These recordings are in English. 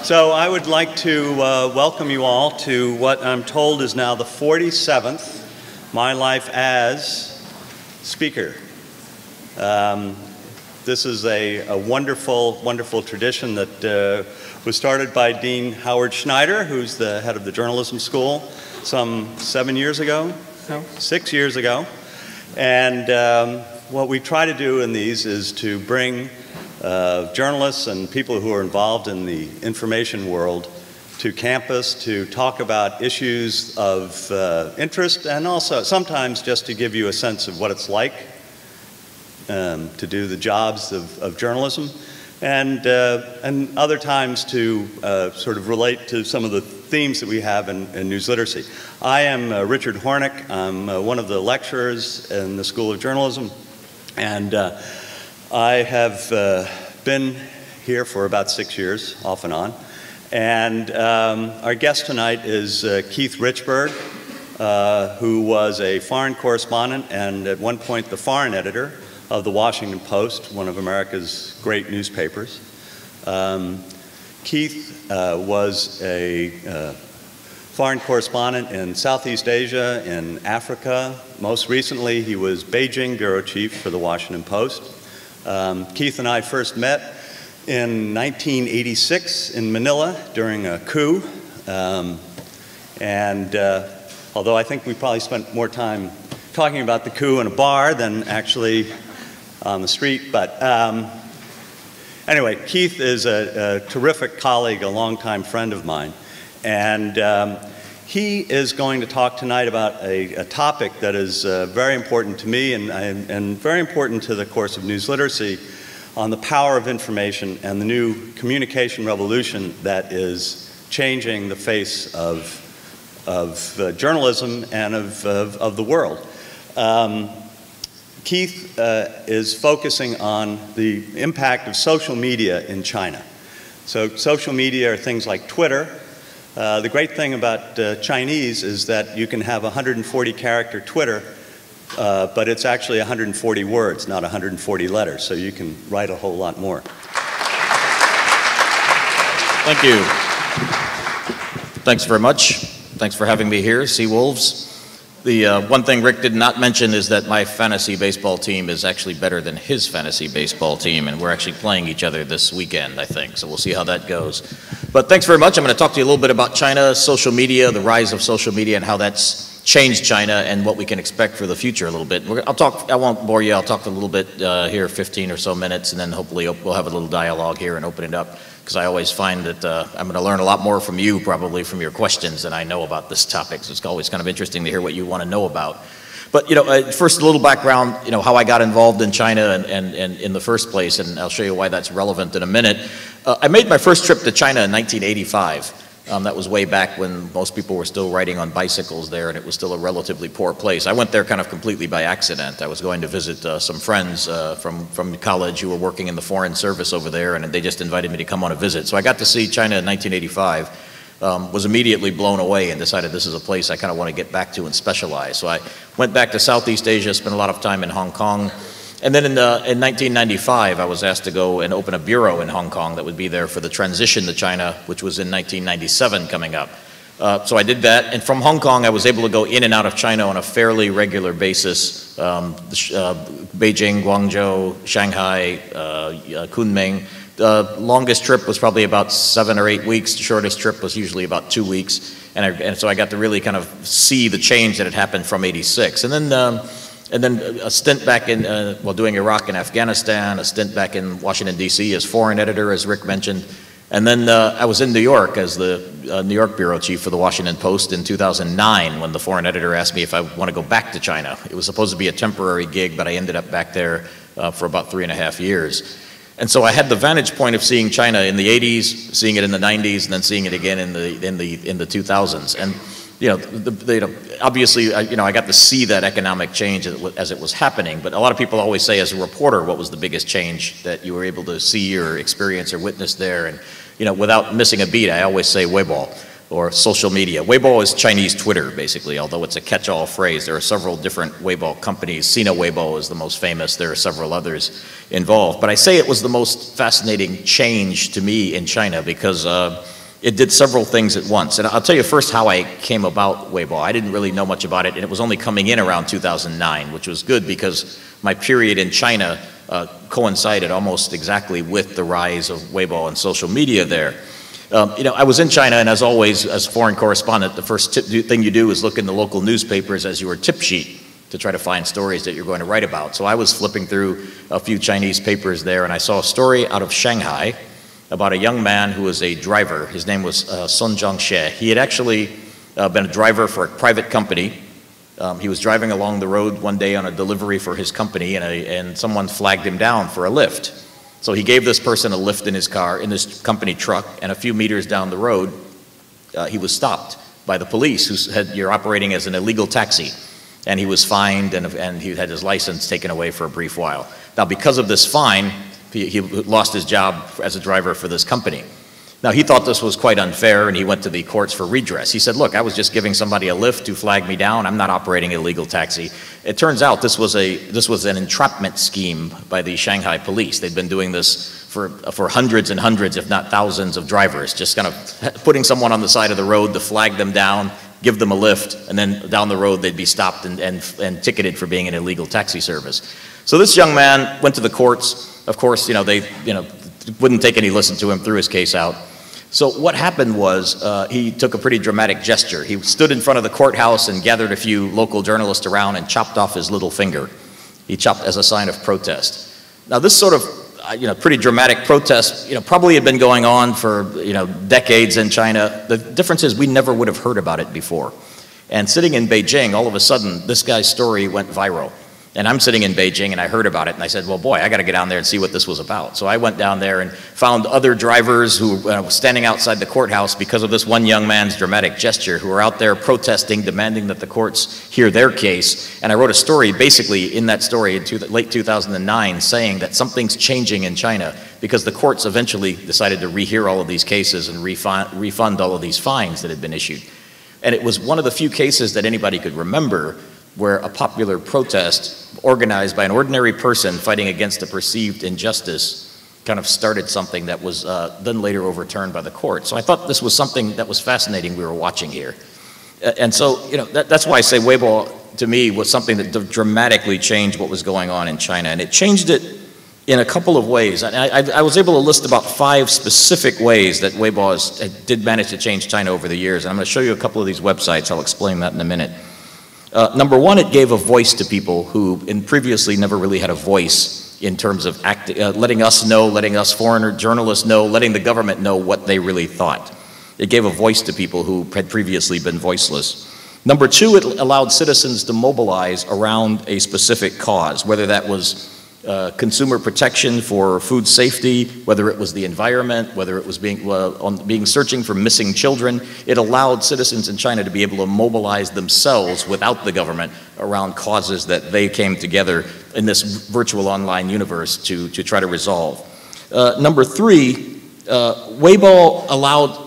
So I would like to welcome you all to what I'm told is now the 47th My Life as Speaker. This is a wonderful, wonderful tradition that was started by Dean Howard Schneider, who's the head of the journalism school, some 7 years ago, no, 6 years ago. And what we try to do in these is to bring journalists and people who are involved in the information world to campus to talk about issues of interest, and also sometimes just to give you a sense of what it's like to do the jobs of journalism, and other times to sort of relate to some of the themes that we have in news literacy. I am Richard Hornick. I'm one of the lecturers in the School of Journalism, and I have been here for about 6 years, off and on. And our guest tonight is Keith Richburg, who was a foreign correspondent and at one point the foreign editor of the Washington Post, one of America's great newspapers. Keith was a foreign correspondent in Southeast Asia, in Africa. Most recently, he was Beijing bureau chief for the Washington Post. Keith and I first met in 1986 in Manila during a coup. Although I think we probably spent more time talking about the coup in a bar than actually on the street. But anyway, Keith is a terrific colleague, a longtime friend of mine. And he is going to talk tonight about a topic that is very important to me and very important to the course of news literacy, on the power of information and the new communication revolution that is changing the face of journalism and of the world. Keith is focusing on the impact of social media in China. So social media are things like Twitter. The great thing about Chinese is that you can have 140-character Twitter, but it's actually 140 words, not 140 letters, so you can write a whole lot more. Thank you. Thanks very much. Thanks for having me here, Seawolves. The one thing Rick did not mention is that my fantasy baseball team is actually better than his fantasy baseball team, and we're actually playing each other this weekend, I think, so we'll see how that goes. But thanks very much. I'm going to talk to you a little bit about China, social media, the rise of social media, and how that's changed China and what we can expect for the future a little bit. I won't bore you. I'll talk a little bit here, 15 or so minutes, and then hopefully we'll have a little dialogue here and open it up, because I always find that I'm going to learn a lot more from you, probably from your questions, than I know about this topic. So it's always kind of interesting to hear what you want to know about. But, first a little background, how I got involved in China and in the first place, and I'll show you why that's relevant in a minute. I made my first trip to China in 1985. That was way back when most people were still riding on bicycles there, and it was still a relatively poor place. I went there kind of completely by accident. I was going to visit some friends from college who were working in the foreign service over there, and they just invited me to come on a visit. So I got to see China in 1985. Was immediately blown away and decided this is a place I kind of want to get back to and specialize. So I went back to Southeast Asia, spent a lot of time in Hong Kong. And then in 1995, I was asked to go and open a bureau in Hong Kong that would be there for the transition to China, which was in 1997 coming up. So I did that, and from Hong Kong, I was able to go in and out of China on a fairly regular basis. Beijing, Guangzhou, Shanghai, Kunming. The longest trip was probably about 7 or 8 weeks. The shortest trip was usually about 2 weeks. And so I got to really kind of see the change that had happened from '86. And then a stint back in, doing Iraq and Afghanistan, a stint back in Washington, D.C. as foreign editor, as Rick mentioned. And then I was in New York as the New York bureau chief for the Washington Post in 2009 when the foreign editor asked me if I want to go back to China. It was supposed to be a temporary gig, but I ended up back there for about 3.5 years. And so I had the vantage point of seeing China in the 80s, seeing it in the 90s, and then seeing it again in the 2000s. And obviously, I got to see that economic change as it was happening, but a lot of people always say, as a reporter, what was the biggest change that you were able to see or experience or witness there? And, without missing a beat, I always say Weibo, or social media. Weibo is Chinese Twitter, basically, although it's a catch-all phrase. There are several different Weibo companies. Sina Weibo is the most famous. There are several others involved. But I say it was the most fascinating change to me in China because it did several things at once. And I'll tell you first how I came about Weibo. I didn't really know much about it, and it was only coming in around 2009, which was good because my period in China coincided almost exactly with the rise of Weibo and social media there. I was in China, and as always, as foreign correspondent, the first thing you do is look in the local newspapers as your tip sheet to try to find stories that you're going to write about. So I was flipping through a few Chinese papers there, and I saw a story out of Shanghai about a young man who was a driver. His name was Sun Zhangxie. He had actually been a driver for a private company. He was driving along the road one day on a delivery for his company, and someone flagged him down for a lift. So he gave this person a lift in his car, in his company truck, and a few meters down the road, he was stopped by the police who said, "You're operating as an illegal taxi." And he was fined, and he had his license taken away for a brief while. Now, because of this fine, he lost his job as a driver for this company. Now, he thought this was quite unfair, and he went to the courts for redress. He said, "Look, I was just giving somebody a lift who flagged me down. I'm not operating an illegal taxi." It turns out this was an entrapment scheme by the Shanghai police. They'd been doing this for hundreds and hundreds, if not thousands, of drivers, just kind of putting someone on the side of the road to flag them down, give them a lift, and then down the road they'd be stopped and ticketed for being an illegal taxi service. So this young man went to the courts. Of course, they wouldn't take any listen to him, threw his case out. So what happened was he took a pretty dramatic gesture. He stood in front of the courthouse and gathered a few local journalists around and chopped off his little finger. He chopped as a sign of protest. Now this sort of pretty dramatic protest probably had been going on for decades in China. The difference is we never would have heard about it before. And sitting in Beijing, all of a sudden this guy's story went viral. And I'm sitting in Beijing, and I heard about it, and I said, well, boy, I got to get down there and see what this was about. So I went down there and found other drivers who were standing outside the courthouse because of this one young man's dramatic gesture, who were out there protesting, demanding that the courts hear their case. And I wrote a story, basically in that story in late 2009, saying that something's changing in China because the courts eventually decided to rehear all of these cases and refund all of these fines that had been issued. And it was one of the few cases that anybody could remember where a popular protest organized by an ordinary person fighting against a perceived injustice kind of started something that was then later overturned by the court. So I thought this was something that was fascinating we were watching here. And so, that's why I say Weibo, to me, was something that dramatically changed what was going on in China. And it changed it in a couple of ways. And I was able to list about 5 specific ways that Weibo did manage to change China over the years. And I'm going to show you a couple of these websites. I'll explain that in a minute. Number one, it gave a voice to people who previously never really had a voice in terms of letting us know, letting us foreigner journalists know, letting the government know what they really thought. It gave a voice to people who had previously been voiceless. Number two, it allowed citizens to mobilize around a specific cause, whether that was consumer protection for food safety, whether it was the environment, whether it was searching for missing children. It allowed citizens in China to be able to mobilize themselves without the government around causes that they came together in this virtual online universe to try to resolve. Number three, Weibo allowed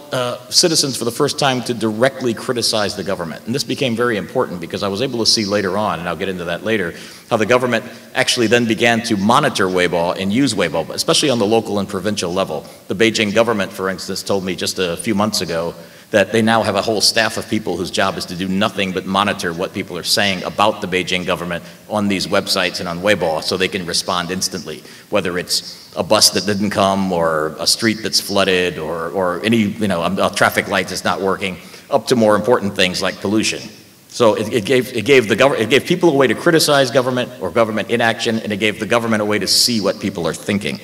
citizens for the first time to directly criticize the government. And this became very important because I was able to see later on, and I'll get into that later, how the government actually then began to monitor Weibo and use Weibo, especially on the local and provincial level. The Beijing government, for instance, told me just a few months ago that they now have a whole staff of people whose job is to do nothing but monitor what people are saying about the Beijing government on these websites and on Weibo so they can respond instantly, whether it's a bus that didn't come or a street that's flooded or any, a traffic light that's not working, up to more important things like pollution. So it gave people a way to criticize government or government inaction, and it gave the government a way to see what people are thinking.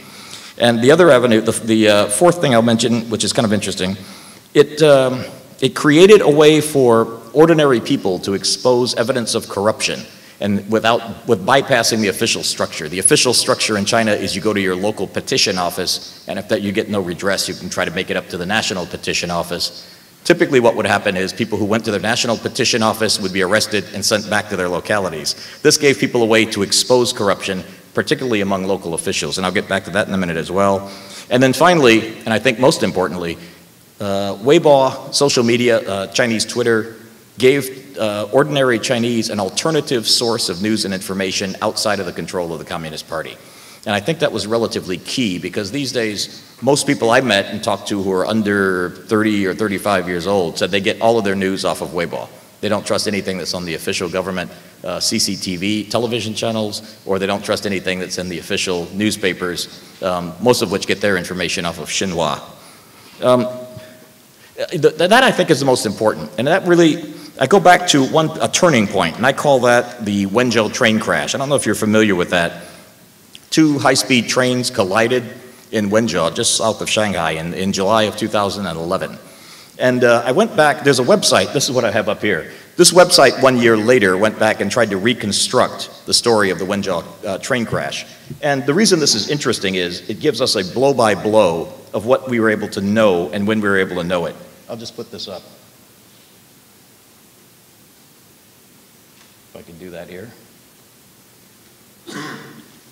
And the other avenue, the fourth thing I'll mention, which is kind of interesting, it created a way for ordinary people to expose evidence of corruption and with bypassing the official structure. The official structure in China is you go to your local petition office, and if you get no redress, you can try to make it up to the national petition office. Typically what would happen is people who went to their national petition office would be arrested and sent back to their localities. This gave people a way to expose corruption, particularly among local officials, and I'll get back to that in a minute as well. And then finally, and I think most importantly, Weibo, social media, Chinese Twitter, gave ordinary Chinese an alternative source of news and information outside of the control of the Communist Party. And I think that was relatively key because these days, Most people I met and talked to who are under 30 or 35 years old said they get all of their news off of Weibo. They don't trust anything that's on the official government CCTV television channels, or they don't trust anything that's in the official newspapers, most of which get their information off of Xinhua. That I think is the most important, and that really, I go back to a turning point, and I call that the Wenzhou train crash. I don't know if you're familiar with that. Two high-speed trains collided in Wenzhou, just south of Shanghai, in July of 2011. And I went back, there's a website, this is what I have up here. This website 1 year later went back and tried to reconstruct the story of the Wenzhou train crash. And the reason this is interesting is it gives us a blow-by-blow of what we were able to know and when we were able to know it. I'll just put this up. If I can do that here.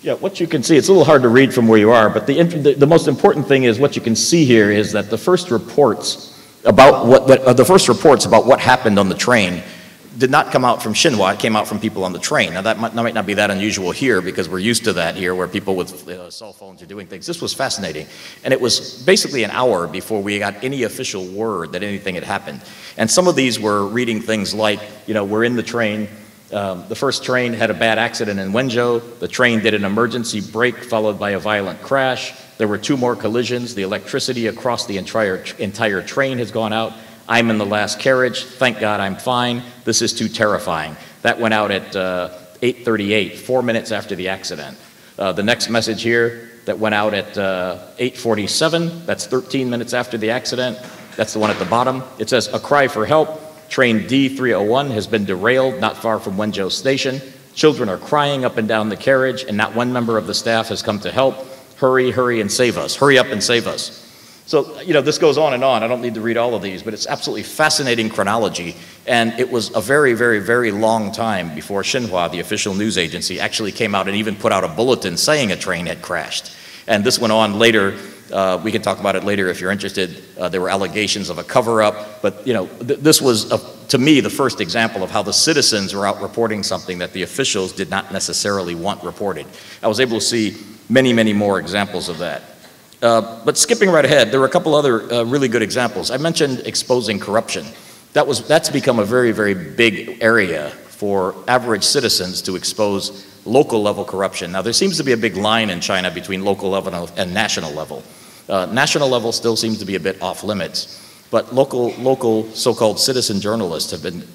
Yeah, what you can see, it's a little hard to read from where you are, but the most important thing is what you can see here is that the first reports about what happened on the train did not come out from Xinhua, it came out from people on the train. Now that might not be that unusual here because we're used to that here where people with cell phones are doing things. This was fascinating. And it was basically an hour before we got any official word that anything had happened. And some of these were reading things like, you know, we're in the train, the first train had a bad accident in Wenzhou, the train did an emergency brake followed by a violent crash, there were 2 more collisions, the electricity across the entire train has gone out, I'm in the last carriage, thank God I'm fine, this is too terrifying. That went out at 8:38, 4 minutes after the accident. The next message here that went out at 8:47, that's 13 minutes after the accident, that's the one at the bottom. It says, a cry for help, train D301 has been derailed not far from Wenzhou Station. Children are crying up and down the carriage and not one member of the staff has come to help. Hurry, hurry and save us. Hurry up and save us. So, you know, this goes on and on. I don't need to read all of these, but it's absolutely fascinating chronology. And it was a very, very, very long time before Xinhua, the official news agency, actually came out and even put out a bulletin saying a train had crashed. And this went on later. We can talk about it later if you're interested. There were allegations of a cover-up, but you know, this was, to me, the first example of how the citizens were out reporting something that the officials did not necessarily want reported. I was able to see many, many more examples of that. But skipping right ahead, there were a couple other really good examples. I mentioned exposing corruption. That's become a very, very big area for average citizens to expose local level corruption. Now there seems to be a big line in China between local level and national level. National level still seems to be a bit off limits, but local so-called citizen journalists have been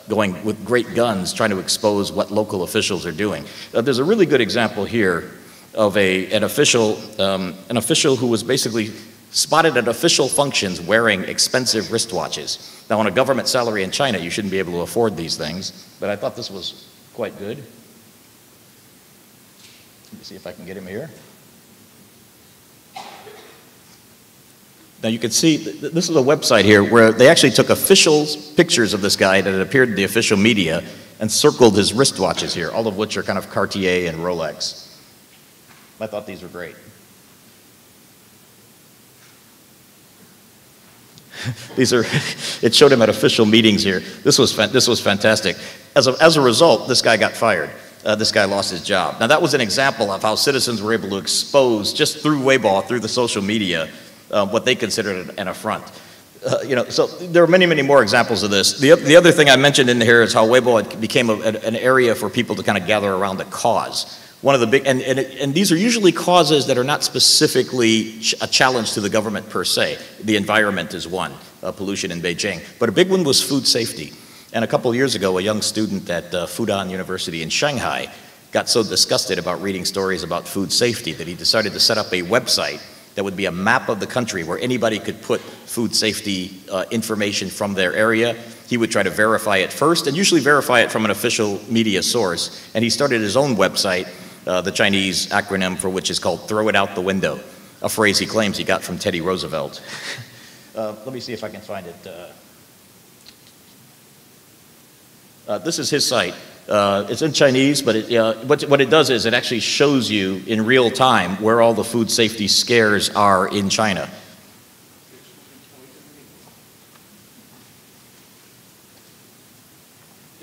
going with great guns trying to expose what local officials are doing. There's a really good example here of an official who was basically spotted at official functions wearing expensive wristwatches. Now on a government salary in China, you shouldn't be able to afford these things, but I thought this was quite good. Let me see if I can get him here. Now you can see, this is a website here where they actually took official pictures of this guy that had appeared in the official media and circled his wristwatches here, all of which are kind of Cartier and Rolex. I thought these were great. It showed him at official meetings here. This was fantastic. As a result, this guy got fired. This guy lost his job. Now that was an example of how citizens were able to expose, just through Weibo, through the social media, what they considered an affront. You know, so there are many, many more examples of this. The other thing I mentioned in here is how Weibo became an area for people to kind of gather around a cause. One of the big, and these are usually causes that are not specifically a challenge to the government per se. The environment is one, pollution in Beijing. But a big one was food safety. And a couple of years ago, a young student at Fudan University in Shanghai got so disgusted about reading stories about food safety that he decided to set up a website that would be a map of the country where anybody could put food safety information from their area. He would try to verify it first, and usually verify it from an official media source. And he started his own website, the Chinese acronym for which is called "Throw It Out the Window," a phrase he claims he got from Teddy Roosevelt. Let me see if I can find it. This is his site. It's in Chinese, but what it does is it actually shows you in real time where all the food safety scares are in China.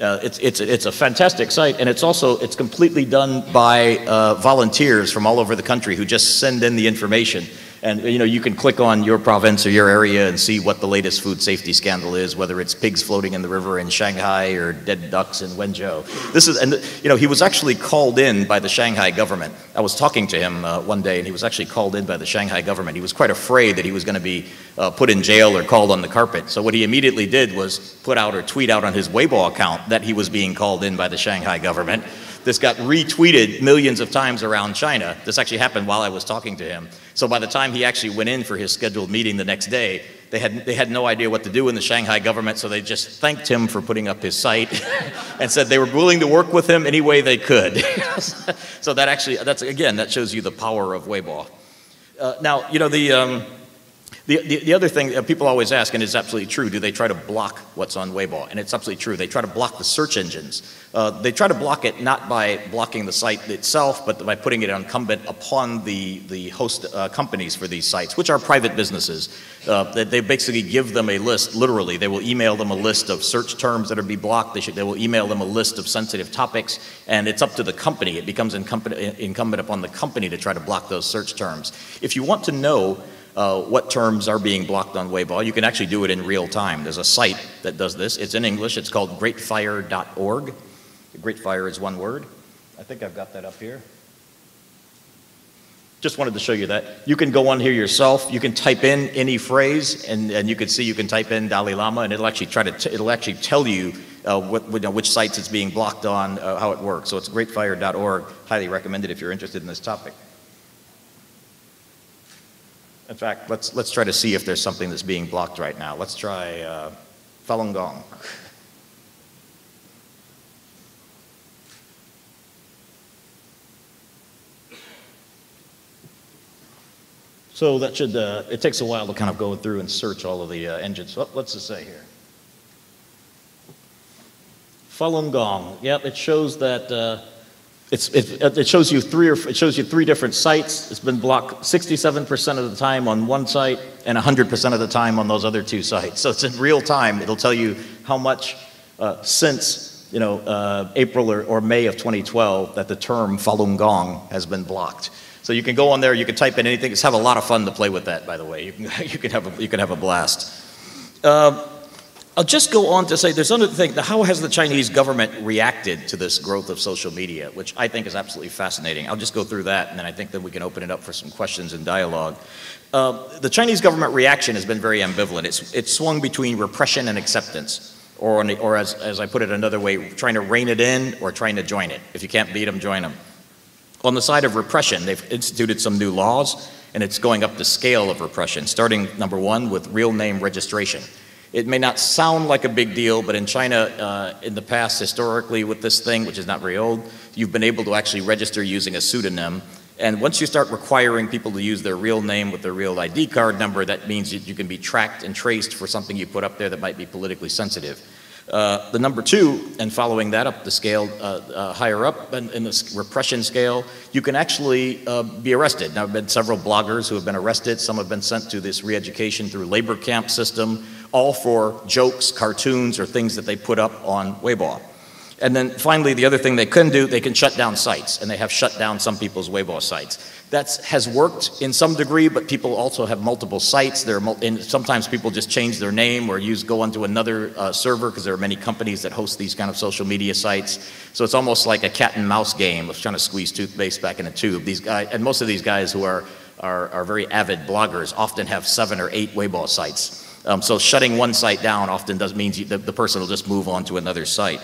It's a fantastic site, and it's completely done by volunteers from all over the country who just send in the information. And you can click on your province or your area and see what the latest food safety scandal is, whether it's pigs floating in the river in Shanghai or dead ducks in Wenzhou. He was actually called in by the Shanghai government. I was talking to him one day, and he was actually called in by the Shanghai government. He was quite afraid that he was going to be put in jail or called on the carpet. So what he immediately did was put out or tweet out on his Weibo account that he was being called in by the Shanghai government. This got retweeted millions of times around China. This actually happened while I was talking to him. So by the time he actually went in for his scheduled meeting the next day, they had no idea what to do in the Shanghai government, so they just thanked him for putting up his site and said they were willing to work with him any way they could. So that shows you the power of Weibo. Now, the other thing people always ask, and it's absolutely true, do they try to block what's on Weibo? And it's absolutely true. They try to block the search engines. They try to block it not by blocking the site itself, but by putting it incumbent upon the host companies for these sites, which are private businesses. They basically give them a list, literally. They will email them a list of search terms that are to be blocked. They will email them a list of sensitive topics, and it's up to the company. It becomes incumbent upon the company to try to block those search terms. If you want to know what terms are being blocked on Weibo, you can actually do it in real time. There's a site that does this. It's in English. It's called greatfire.org. Great Fire is one word. I think I've got that up here. Just wanted to show you that. You can go on here yourself. You can type in any phrase, and you can see you can type in Dalai Lama, and it'll actually tell you which sites it's being blocked on, how it works. So it's greatfire.org. Highly recommended if you're interested in this topic. In fact, let's try to see if there's something that's being blocked right now. Let's try Falun Gong. So that should, it takes a while to kind of go through and search all of the engines. What's it say here? Falun Gong. Yep, it shows that it shows you three different sites. It's been blocked 67% of the time on one site and 100% of the time on those other two sites. So it's in real time. It'll tell you how much since April or May of 2012 that the term Falun Gong has been blocked. So you can go on there, you can type in anything. Just have a lot of fun to play with that, by the way. You can have a blast. I'll just go on to say there's another thing. How has the Chinese government reacted to this growth of social media, which I think is absolutely fascinating. I'll just go through that, and then I think that we can open it up for some questions and dialogue. The Chinese government reaction has been very ambivalent. It's swung between repression and acceptance, or as I put it another way, trying to rein it in or trying to join it. If you can't beat them, join them. On the side of repression, they've instituted some new laws, and it's going up the scale of repression, starting, number one, with real name registration. It may not sound like a big deal, but in China, in the past, historically, with this thing, which is not very old, you've been able to actually register using a pseudonym. And once you start requiring people to use their real name with their real ID card number, that means that you can be tracked and traced for something you put up there that might be politically sensitive. The number two, and following that up the scale, higher up in the repression scale, you can actually be arrested. Now, there have been several bloggers who have been arrested. Some have been sent to this re-education through labor camp system, all for jokes, cartoons, or things that they put up on Weibo. And then finally, the other thing they can do, they can shut down sites, and they have shut down some people's Weibo sites. That has worked in some degree, but people also have multiple sites. And sometimes people just change their name or go onto another server because there are many companies that host these kind of social media sites. So it's almost like a cat and mouse game of trying to squeeze toothpaste back in a tube. These guys, and most of these guys who are very avid bloggers often have 7 or 8 Weibo sites. So shutting one site down often means the person will just move on to another site.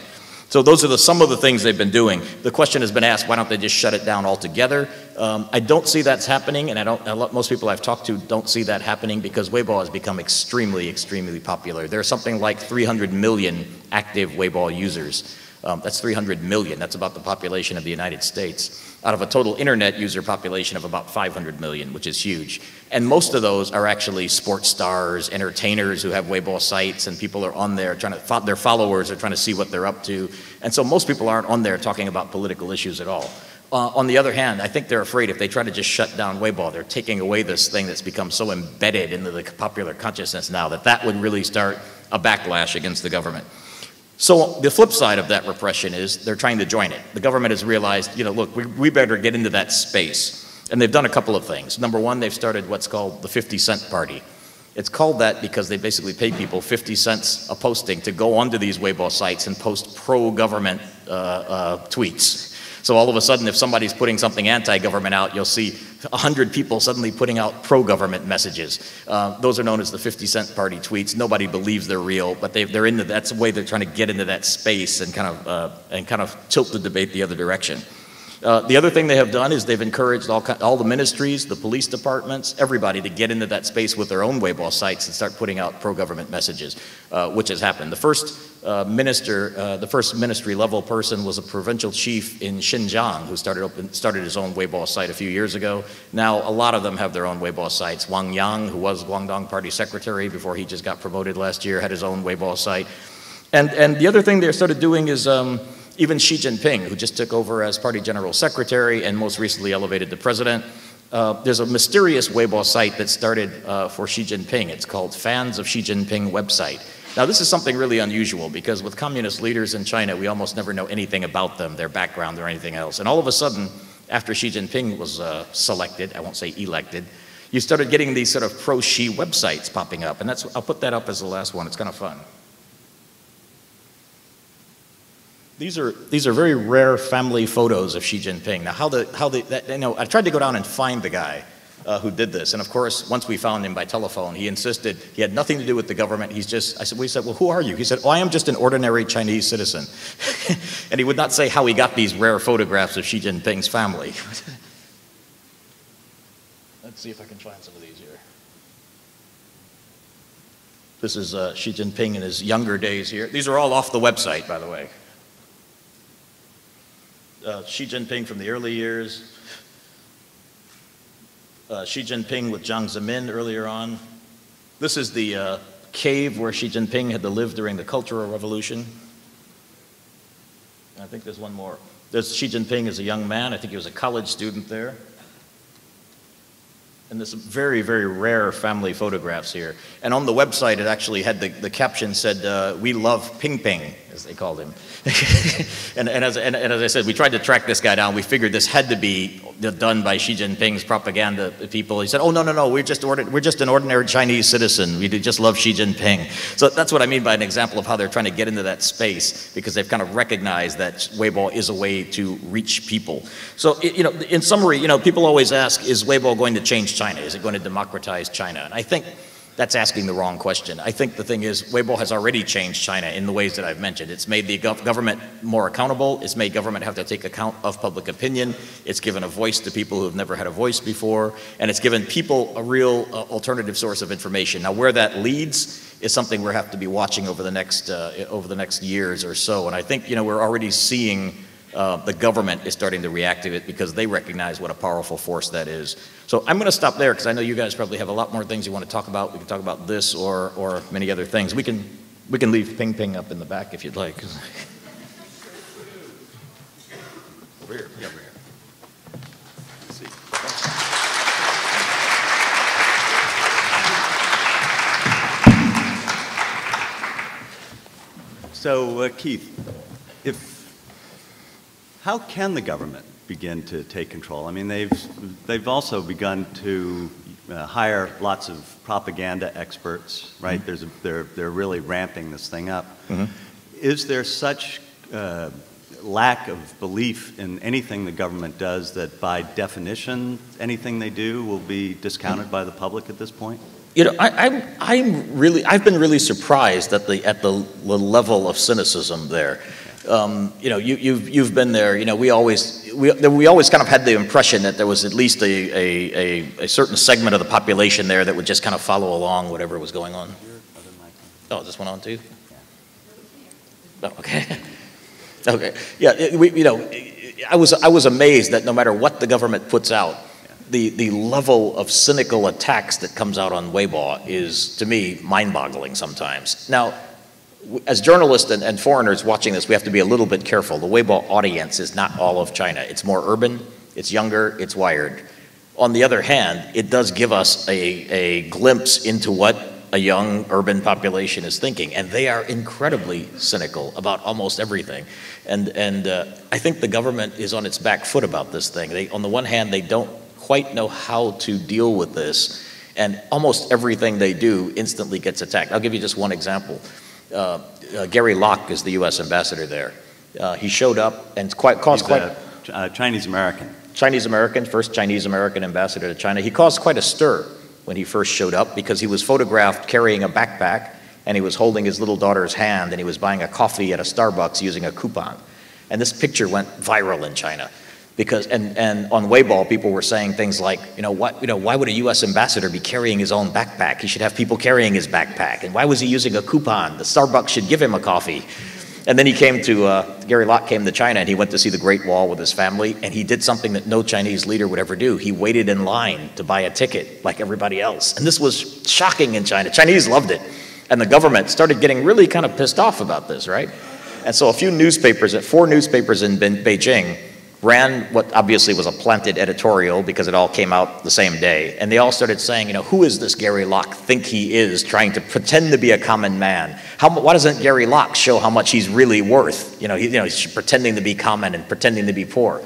So those are some of the things they've been doing. The question has been asked, why don't they just shut it down altogether? I don't see that's happening, and most people I've talked to don't see that happening because Weibo has become extremely, extremely popular. There's something like 300 million active Weibo users. That's 300 million. That's about the population of the United States, out of a total internet user population of about 500 million, which is huge. And most of those are actually sports stars, entertainers who have Weibo sites, and people are on there their followers are trying to see what they're up to. And so most people aren't on there talking about political issues at all. On the other hand, I think they're afraid if they try to just shut down Weibo, they're taking away this thing that's become so embedded into the popular consciousness now that would really start a backlash against the government. So the flip side of that repression is they're trying to join it. The government has realized, look, we better get into that space. And they've done a couple of things. Number one, they've started what's called the 50-cent party. It's called that because they basically pay people 50 cents a posting to go onto these Weibo sites and post pro-government tweets. So all of a sudden, if somebody's putting something anti-government out, you'll see 100 people suddenly putting out pro-government messages. Those are known as the 50-cent party tweets. Nobody believes they're real, but they're into that's the way they're trying to get into that space and kind of tilt the debate the other direction. The other thing they have done is they've encouraged all the ministries, the police departments, everybody to get into that space with their own Weibo sites and start putting out pro-government messages, which has happened. The first ministry level person was a provincial chief in Xinjiang who started his own Weibo site a few years ago. Now a lot of them have their own Weibo sites. Wang Yang, who was Guangdong Party secretary before he just got promoted last year, had his own Weibo site. And the other thing they started doing is even Xi Jinping, who just took over as party general secretary and most recently elevated to president, there's a mysterious Weibo site that started for Xi Jinping. It's called Fans of Xi Jinping website. Now this is something really unusual because with communist leaders in China, we almost never know anything about them, their background or anything else. And all of a sudden, after Xi Jinping was selected, I won't say elected, you started getting these sort of pro-Xi websites popping up. And I'll put that up as the last one. It's kind of fun. These are very rare family photos of Xi Jinping. Now, I tried to go down and find the guy who did this, and of course, once we found him by telephone, he insisted he had nothing to do with the government. We said, well, who are you? He said, oh, I am just an ordinary Chinese citizen, and he would not say how he got these rare photographs of Xi Jinping's family. Let's see if I can find some of these here. This is Xi Jinping in his younger days here. These are all off the website, by the way. Xi Jinping from the early years. Xi Jinping with Jiang Zemin earlier on. This is the cave where Xi Jinping had to live during the Cultural Revolution. And I think there's one more. There's Xi Jinping as a young man. I think he was a college student there. And there's some very, very rare family photographs here. And on the website, it actually had the caption said, we love Ping Ping, as they called him. and as I said, we tried to track this guy down. We figured this had to be done by Xi Jinping's propaganda people. He said, oh, no, we're just an ordinary Chinese citizen. We just love Xi Jinping. So that's what I mean by an example of how they're trying to get into that space, because they've kind of recognized that Weibo is a way to reach people. So, in summary, people always ask, is Weibo going to change China? Is it going to democratize China? And I think that's asking the wrong question. I think the thing is, Weibo has already changed China in the ways that I've mentioned. It's made the government more accountable. It's made government have to take account of public opinion. It's given a voice to people who have never had a voice before. And it's given people a real alternative source of information. Now, where that leads is something we'll have to be watching over the next years or so. And I think, we're already seeing the government is starting to react to it because they recognize what a powerful force that is. So I'm going to stop there because I know you guys probably have a lot more things you want to talk about. We can talk about this or many other things. We can leave Ping Ping up in the back if you'd like. Over here. Yeah, over here. Let's see. So, Keith, how can the government begin to take control? I mean, they've also begun to hire lots of propaganda experts, right? Mm-hmm. They're really ramping this thing up. Mm-hmm. Is there such lack of belief in anything the government does that by definition anything they do will be discounted by the public at this point? I've been really surprised at the level of cynicism there. You've been there. We always kind of had the impression that there was at least a certain segment of the population there that would just kind of follow along whatever was going on. Oh, is this one on too? Oh, okay. Okay. Yeah. I was amazed that no matter what the government puts out, the level of cynical attacks that comes out on Weibo is, to me, mind-boggling sometimes. Now, as journalists and foreigners watching this, we have to be a little bit careful. The Weibo audience is not all of China. It's more urban, it's younger, it's wired. On the other hand, it does give us a glimpse into what a young urban population is thinking, and they are incredibly cynical about almost everything. And I think the government is on its back foot about this thing. On the one hand, they don't quite know how to deal with this, and almost everything they do instantly gets attacked. I'll give you just one example. Gary Locke is the U.S. ambassador there. He showed up and caused quite... Chinese-American. Chinese-American, first Chinese-American ambassador to China. He caused quite a stir when he first showed up because he was photographed carrying a backpack, and he was holding his little daughter's hand, and he was buying a coffee at a Starbucks using a coupon. And this picture went viral in China. Because, and on Weibo, people were saying things like, why would a U.S. ambassador be carrying his own backpack? He should have people carrying his backpack. And why was he using a coupon? The Starbucks should give him a coffee. And then Gary Locke came to China, and he went to see the Great Wall with his family, and he did something that no Chinese leader would ever do. He waited in line to buy a ticket like everybody else. And this was shocking in China. Chinese loved it. And the government started getting really kind of pissed off about this, right? And so four newspapers in Beijing ran what obviously was a planted editorial because it all came out the same day. And they all started saying, who is this Gary Locke think he is, trying to pretend to be a common man? Why doesn't Gary Locke show how much he's really worth? He's pretending to be common and pretending to be poor.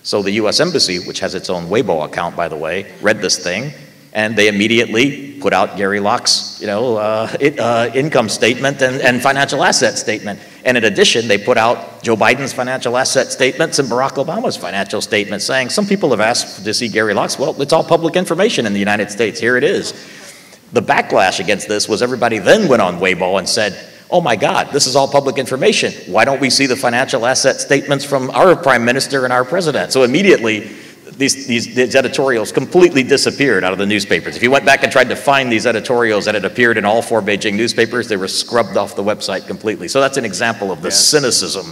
So the U.S. Embassy, which has its own Weibo account, by the way, read this thing, and they immediately put out Gary Locke's, income statement and financial asset statement. And in addition, they put out Joe Biden's financial asset statements and Barack Obama's financial statements, saying some people have asked to see Gary Locke's. Well, it's all public information in the United States. Here it is. The backlash against this was everybody then went on Weibo and said, oh my God, this is all public information. Why don't we see the financial asset statements from our prime minister and our president? So immediately, these editorials completely disappeared out of the newspapers. If you went back and tried to find these editorials that had appeared in all four Beijing newspapers, they were scrubbed off the website completely. So that's an example of the cynicism,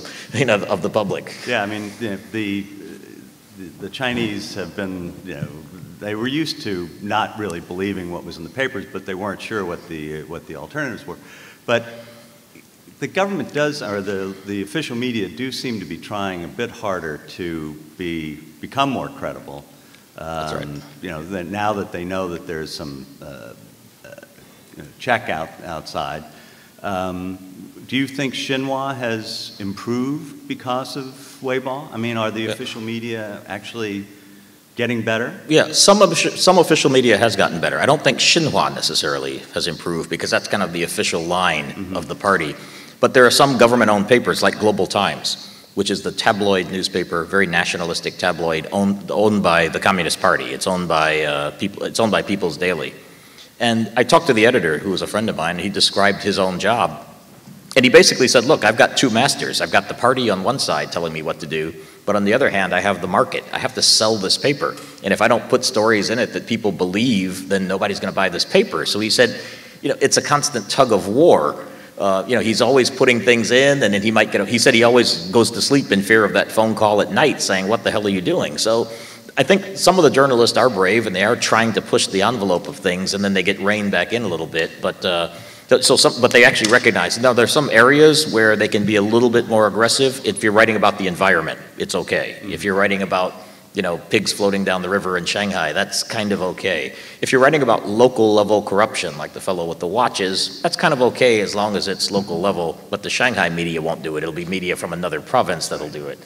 of the public. Yeah, I mean, the Chinese have been, they were used to not really believing what was in the papers, but they weren't sure what the alternatives were. But the government does, or the official media do seem to be trying a bit harder to become more credible. That's right. Now that they know that there's some check outside. Do you think Xinhua has improved because of Weibo? I mean, are the official media actually getting better? Yeah, some official media has gotten better. I don't think Xinhua necessarily has improved because that's kind of the official line of the party. But there are some government-owned papers like Global Times, which is the tabloid newspaper, very nationalistic tabloid, owned by the Communist Party. It's owned by People's Daily. And I talked to the editor, who was a friend of mine, and he described his own job. And he basically said, look, I've got two masters. I've got the party on one side telling me what to do, but on the other hand, I have the market. I have to sell this paper. And if I don't put stories in it that people believe, then nobody's going to buy this paper. So he said, it's a constant tug of war. He's always putting things in, and then he said he always goes to sleep in fear of that phone call at night saying, what the hell are you doing? So I think some of the journalists are brave, and they are trying to push the envelope of things, and then they get reined back in a little bit. But they actually recognize, now there's some areas where they can be a little bit more aggressive. If you're writing about the environment, it's okay. If you're writing about pigs floating down the river in Shanghai, that's kind of okay. If you're writing about local level corruption, like the fellow with the watches, that's kind of okay as long as it's local level, but the Shanghai media won't do it. It'll be media from another province that'll do it.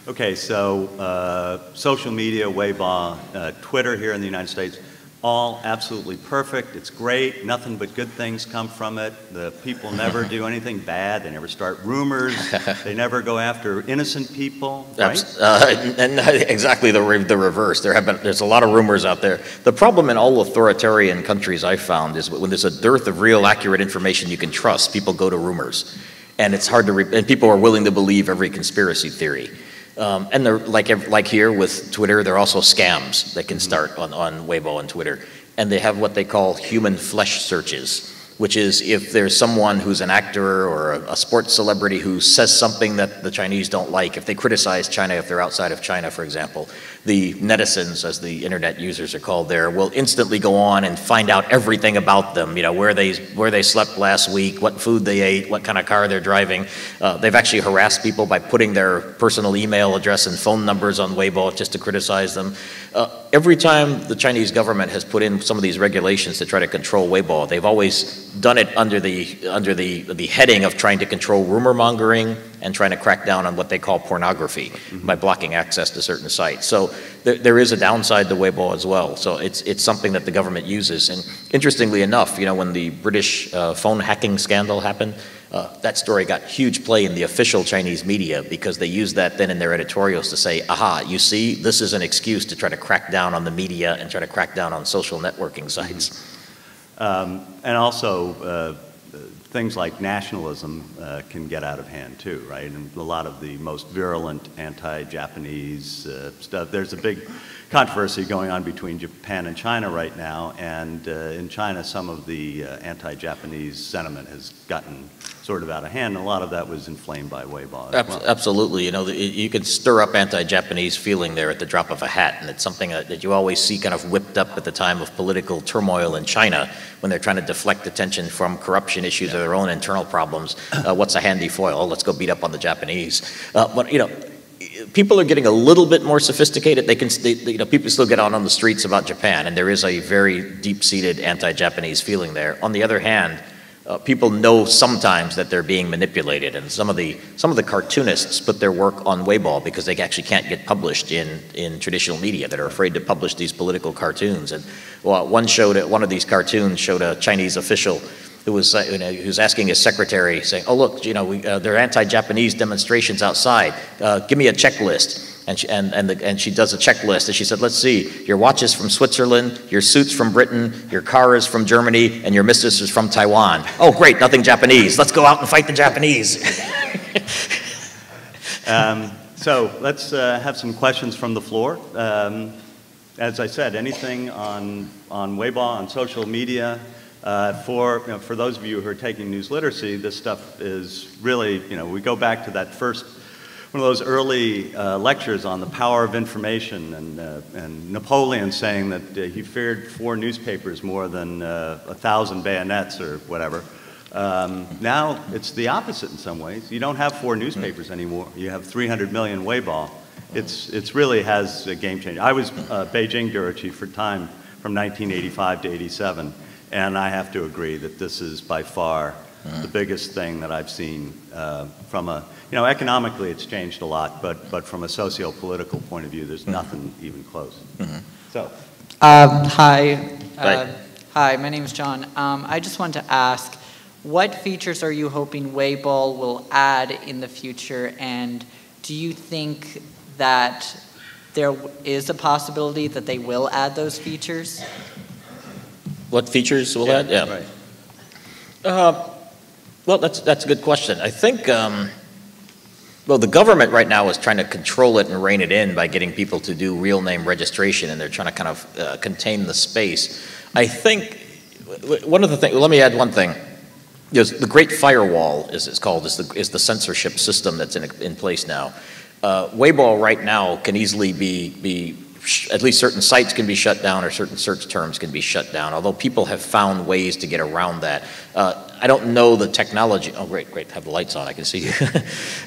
Okay, so social media, Weibo, Twitter here in the United States, all absolutely perfect. It's great. Nothing but good things come from it. The people never do anything bad. They never start rumors. They never go after innocent people, right? And exactly the reverse. There's a lot of rumors out there. The problem in all authoritarian countries I've found is when there's a dearth of real accurate information you can trust, people go to rumors. And it's hard to, and people are willing to believe every conspiracy theory. And they're like here with Twitter, there are also scams that can start on Weibo and Twitter. And they have what they call human flesh searches, which is if there's someone who's an actor or a sports celebrity who says something that the Chinese don't like, if they criticize China, if they're outside of China, for example, the netizens, as the internet users are called there, will instantly go on and find out everything about them, where they slept last week, what food they ate, what kind of car they're driving. They've actually harassed people by putting their personal email address and phone numbers on Weibo just to criticize them. every time the Chinese government has put in some of these regulations to try to control Weibo, they've always done it under the heading of trying to control rumor mongering and trying to crack down on what they call pornography by blocking access to certain sites. So there is a downside to Weibo as well. So it's something that the government uses. And interestingly enough, you know, when the British phone hacking scandal happened, that story got huge play in the official Chinese media because they used that then in their editorials to say, aha, you see, this is an excuse to try to crack down on the media and try to crack down on social networking sites. And also, things like nationalism can get out of hand too, right? And a lot of the most virulent anti-Japanese stuff, there's a big controversy going on between Japan and China right now, and in China some of the anti-Japanese sentiment has gotten sort of out of hand, and a lot of that was inflamed by Weibo as well. Absolutely. You know, you can stir up anti-Japanese feeling there at the drop of a hat, and it's something that you always see kind of whipped up at the time of political turmoil in China when they're trying to deflect attention from corruption issues or their own internal problems. What's a handy foil? Oh, let's go beat up on the Japanese. But, you know, people are getting a little bit more sophisticated. You know, people still get on the streets about Japan, and there is a very deep-seated anti-Japanese feeling there. On the other hand, people know sometimes that they're being manipulated, and some of the cartoonists put their work on Weibo because they actually can't get published in traditional media that are afraid to publish these political cartoons. And well, one of these cartoons showed a Chinese official who was asking his secretary, saying, "Oh look, you know, there are anti-Japanese demonstrations outside. Give me a checklist." And she does a checklist, and she said, "Let's see, your watch is from Switzerland, your suit's from Britain, your car is from Germany, and your mistress is from Taiwan. Oh great, nothing Japanese. Let's go out and fight the Japanese." So let's have some questions from the floor. As I said, anything on Weibo, on social media. For those of you who are taking news literacy, this stuff is really, you know, we go back to that first, one of those early lectures on the power of information, and Napoleon saying that he feared 4 newspapers more than 1,000 bayonets or whatever. Now it's the opposite in some ways. You don't have 4 newspapers anymore. You have 300 million Weibo. It's really has a game changer. I was Beijing bureau chief for Time from 1985 to 87, and I have to agree that this is by far the biggest thing that I've seen from a, you know, economically it's changed a lot, but from a socio-political point of view, there's nothing even close. So. Hi. Hi, my name is John. I just wanted to ask, what features are you hoping Weibo will add in the future, and do you think that there is a possibility that they will add those features? What features will add? Yeah. Right. Well, that's a good question. I think, well, the government right now is trying to control it and rein it in by getting people to do real name registration, and they're trying to kind of contain the space. I think one of the things, let me add one thing. The Great Firewall, as it's called, is the censorship system that's in place now. Weibo right now can easily be at least certain sites can be shut down or certain search terms can be shut down, although people have found ways to get around that. I don't know the technology. Oh, great, have the lights on, I can see you.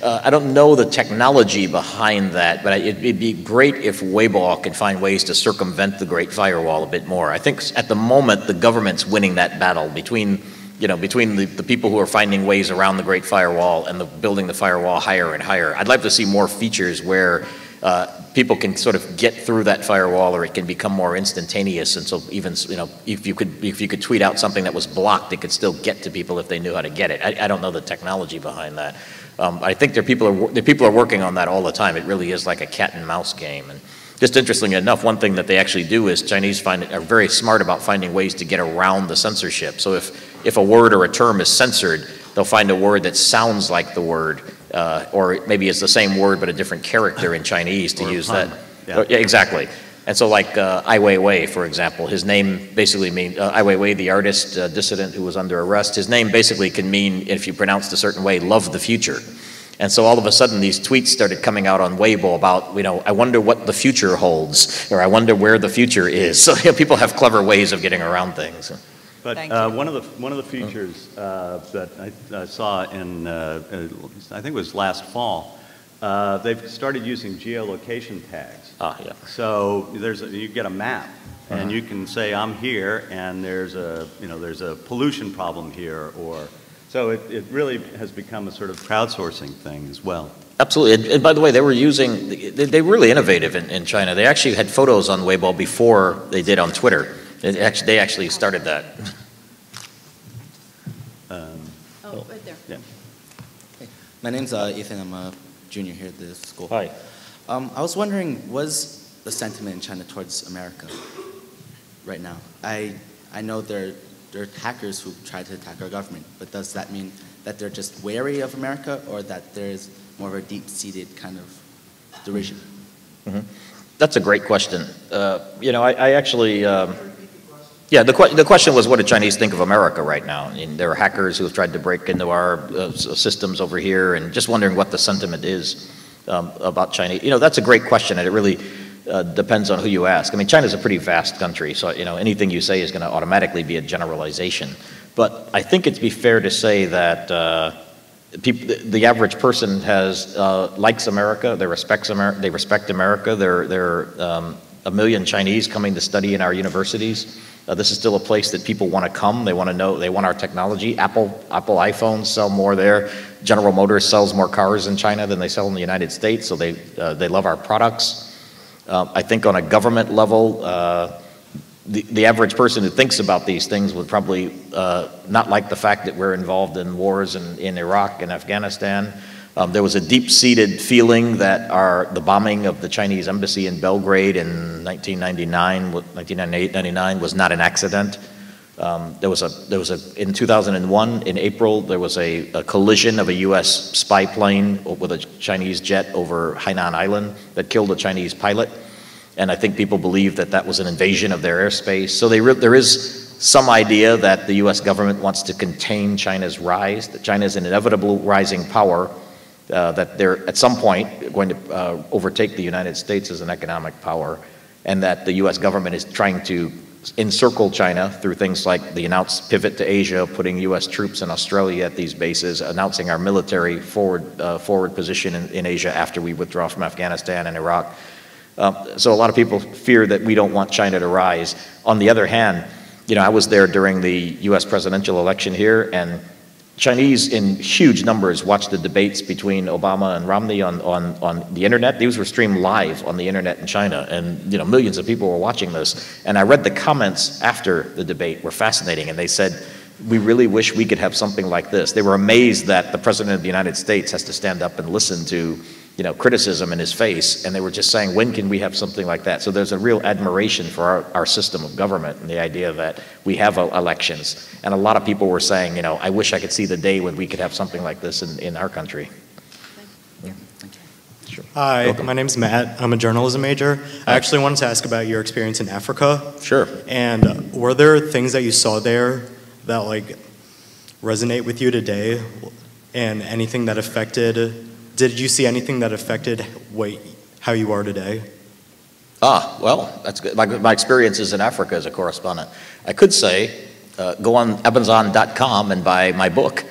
I don't know the technology behind that, but it'd be great if Weibo can find ways to circumvent the Great Firewall a bit more. I think at the moment the government's winning that battle between the people who are finding ways around the Great Firewall and building the firewall higher and higher. I'd like to see more features where people can sort of get through that firewall, or it can become more instantaneous. And so even, you know, if you could tweet out something that was blocked, it could still get to people if they knew how to get it. I don't know the technology behind that. I think people are working on that all the time. It really is like a cat and mouse game. And just interestingly enough, one thing that they actually do is Chinese are very smart about finding ways to get around the censorship. So if a word or a term is censored, they'll find a word that sounds like the word, or maybe it's the same word but a different character in Chinese to use that. Yeah, exactly. And so like Ai Weiwei, for example, his name basically means, Ai Weiwei, the artist dissident who was under arrest, his name basically can mean, if you pronounced a certain way, love the future. And so all of a sudden these tweets started coming out on Weibo about, you know, I wonder what the future holds, or I wonder where the future is. So, you know, people have clever ways of getting around things. But one of the features that I saw in, I think it was last fall, They've started using geolocation tags. Ah, yeah. So you get a map, and you can say, I'm here, and there's a pollution problem here, or so it really has become a sort of crowdsourcing thing as well. Absolutely. And by the way, they were they're really innovative in China. They actually had photos on Weibo before they did on Twitter. They actually started that. Right there. Yeah. Hey, my name's Ethan. I'm a junior here at this school. Hi. I was wondering, was the sentiment in China towards America right now? I know there are hackers who try to attack our government, but does that mean that they're just wary of America, or that there's more of a deep-seated kind of derision? Mm-hmm. That's a great question. I actually... Yeah, the question was, what do Chinese think of America right now? I mean, there are hackers who have tried to break into our systems over here, and just wondering what the sentiment is about China. That's a great question, and it really depends on who you ask. I mean, China's a pretty vast country, so anything you say is going to automatically be a generalization. But I think it'd be fair to say that the average person likes America. They respect America. There are a million Chinese coming to study in our universities. This is still a place that people want to come. They want to know. They want our technology. Apple iPhones sell more there. General Motors sells more cars in China than they sell in the United States. So they love our products. I think on a government level, the average person who thinks about these things would probably not like the fact that we're involved in wars in Iraq and Afghanistan. There was a deep-seated feeling that the bombing of the Chinese embassy in Belgrade in 1998-99 was not an accident. In 2001, in April, there was a collision of a U.S. spy plane with a Chinese jet over Hainan Island that killed a Chinese pilot. And I think people believe that was an invasion of their airspace. So there is some idea that the U.S. government wants to contain China's rise, that China is an inevitable rising power, that they're at some point going to overtake the United States as an economic power, and that the U.S. government is trying to encircle China through things like the announced pivot to Asia, putting U.S. troops in Australia at these bases, announcing our military forward position in Asia after we withdraw from Afghanistan and Iraq. So a lot of people fear that we don't want China to rise. On the other hand, I was there during the U.S. presidential election here, and Chinese in huge numbers watched the debates between Obama and Romney on the internet. These were streamed live on the internet in China, and millions of people were watching this. And I read the comments after the debate were fascinating, and they said, we really wish we could have something like this. They were amazed that the President of the United States has to stand up and listen to criticism in his face, and they were just saying, when can we have something like that? So there's a real admiration for our system of government and the idea that we have elections. And a lot of people were saying, I wish I could see the day when we could have something like this in our country. Yeah, thank you. Sure. Hi, Welcome. my name's Matt. I'm a journalism major. I actually wanted to ask about your experience in Africa. Sure. And were there things that you saw there that resonate with you today, and anything that affected? Did you see anything that affected how you are today? Well, that's good. My experiences in Africa as a correspondent. I could say, go on Amazon.com and buy my book,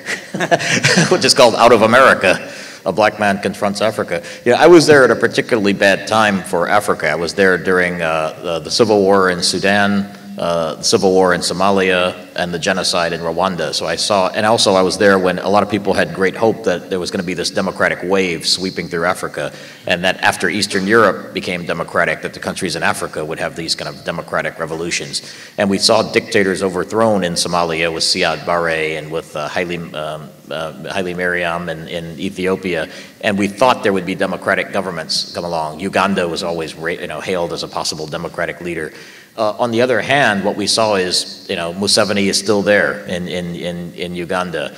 which is called Out of America, A Black Man Confronts Africa. I was there at a particularly bad time for Africa. I was there during the Civil War in Sudan, the Civil War in Somalia, and the genocide in Rwanda. So I saw, and also I was there when a lot of people had great hope that there was going to be this democratic wave sweeping through Africa, and that after Eastern Europe became democratic, that the countries in Africa would have these kind of democratic revolutions. And we saw dictators overthrown in Somalia with Siad Barre and with Haile Mariam in Ethiopia, and we thought there would be democratic governments come along. Uganda was always hailed as a possible democratic leader. On the other hand, what we saw is, Museveni is still there in Uganda.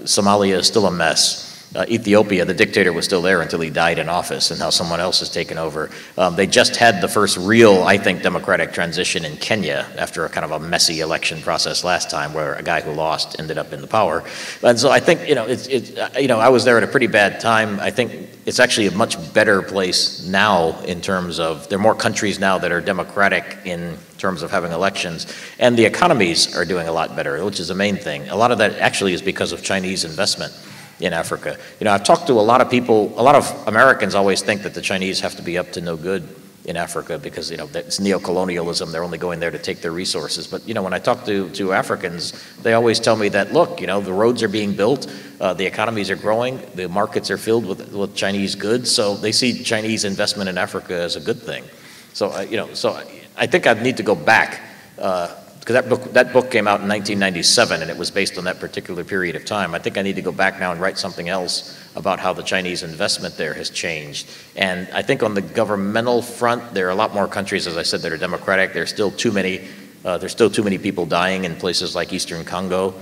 Somalia is still a mess. Ethiopia, the dictator was still there until he died in office, and now someone else has taken over. They just had the first real, I think, democratic transition in Kenya after a kind of a messy election process last time, where a guy who lost ended up in the power. And so I think, I was there at a pretty bad time. I think it's actually a much better place now in terms of, there are more countries now that are democratic in terms of having elections, and the economies are doing a lot better, which is the main thing. A lot of that actually is because of Chinese investment. in Africa. You know, I've talked to a lot of people, a lot of Americans always think that the Chinese have to be up to no good in Africa because, you know, it's neocolonialism, they're only going there to take their resources. But, you know, when I talk to Africans, they always tell me that, look, you know, the roads are being built, the economies are growing, the markets are filled with Chinese goods, so they see Chinese investment in Africa as a good thing. So, you know, so I think I'd need to go back, because that book came out in 1997, and it was based on that particular period of time. I think I need to go back now and write something else about how the Chinese investment there has changed. And I think on the governmental front, there are a lot more countries, as I said, that are democratic. There's still too many people dying in places like Eastern Congo.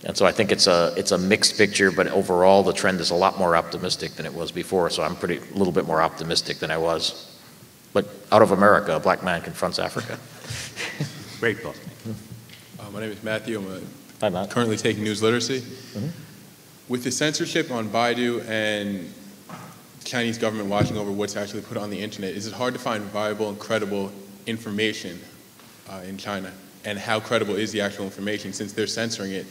And so I think it's a mixed picture, but overall the trend is a lot more optimistic than it was before. So I'm a little bit more optimistic than I was. But out of America, a black man confronts Africa. Great book. My name is Matthew. Hi, Matt. Currently taking news literacy. Mm-hmm. With the censorship on Baidu and Chinese government watching over what's actually put on the internet, is it hard to find viable and credible information in China? And how credible is the actual information? Since they're censoring it,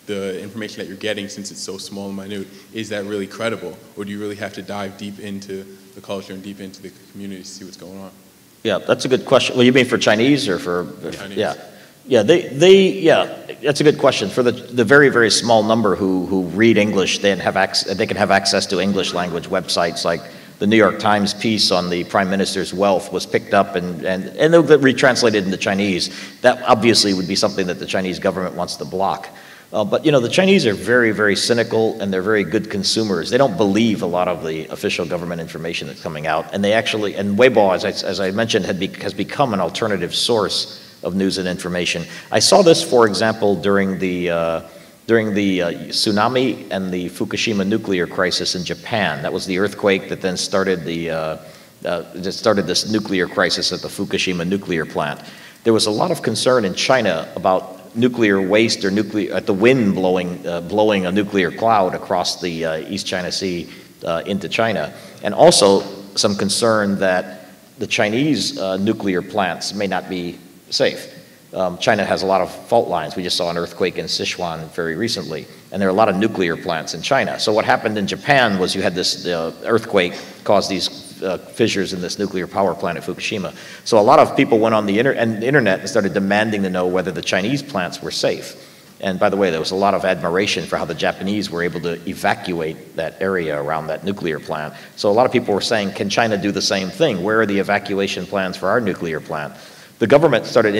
the information that you're getting, since it's so small and minute, is that really credible? Or do you really have to dive deep into the culture and deep into the community to see what's going on? Yeah, that's a good question. Well, you mean for Chinese or for? Chinese. Yeah. Yeah, that's a good question. For the very, very small number who read English, they can have access to English language websites. Like the New York Times piece on the Prime Minister's wealth was picked up and they'll get retranslated into Chinese. That obviously would be something that the Chinese government wants to block. But you know, the Chinese are very, very cynical and they're very good consumers. They don't believe a lot of the official government information that's coming out. And Weibo, as I mentioned, has become an alternative source of news and information. I saw this, for example, during the tsunami and the Fukushima nuclear crisis in Japan. That was the earthquake that then started this nuclear crisis at the Fukushima nuclear plant. There was a lot of concern in China about nuclear waste or the wind blowing a nuclear cloud across the East China Sea into China, and also some concern that the Chinese nuclear plants may not be safe. China has a lot of fault lines. We just saw an earthquake in Sichuan very recently, and there are a lot of nuclear plants in China. So what happened in Japan was you had this earthquake caused these fissures in this nuclear power plant at Fukushima. So a lot of people went on the internet and started demanding to know whether the Chinese plants were safe. And by the way, there was a lot of admiration for how the Japanese were able to evacuate that area around that nuclear plant. So a lot of people were saying, can China do the same thing? Where are the evacuation plans for our nuclear plant? The government started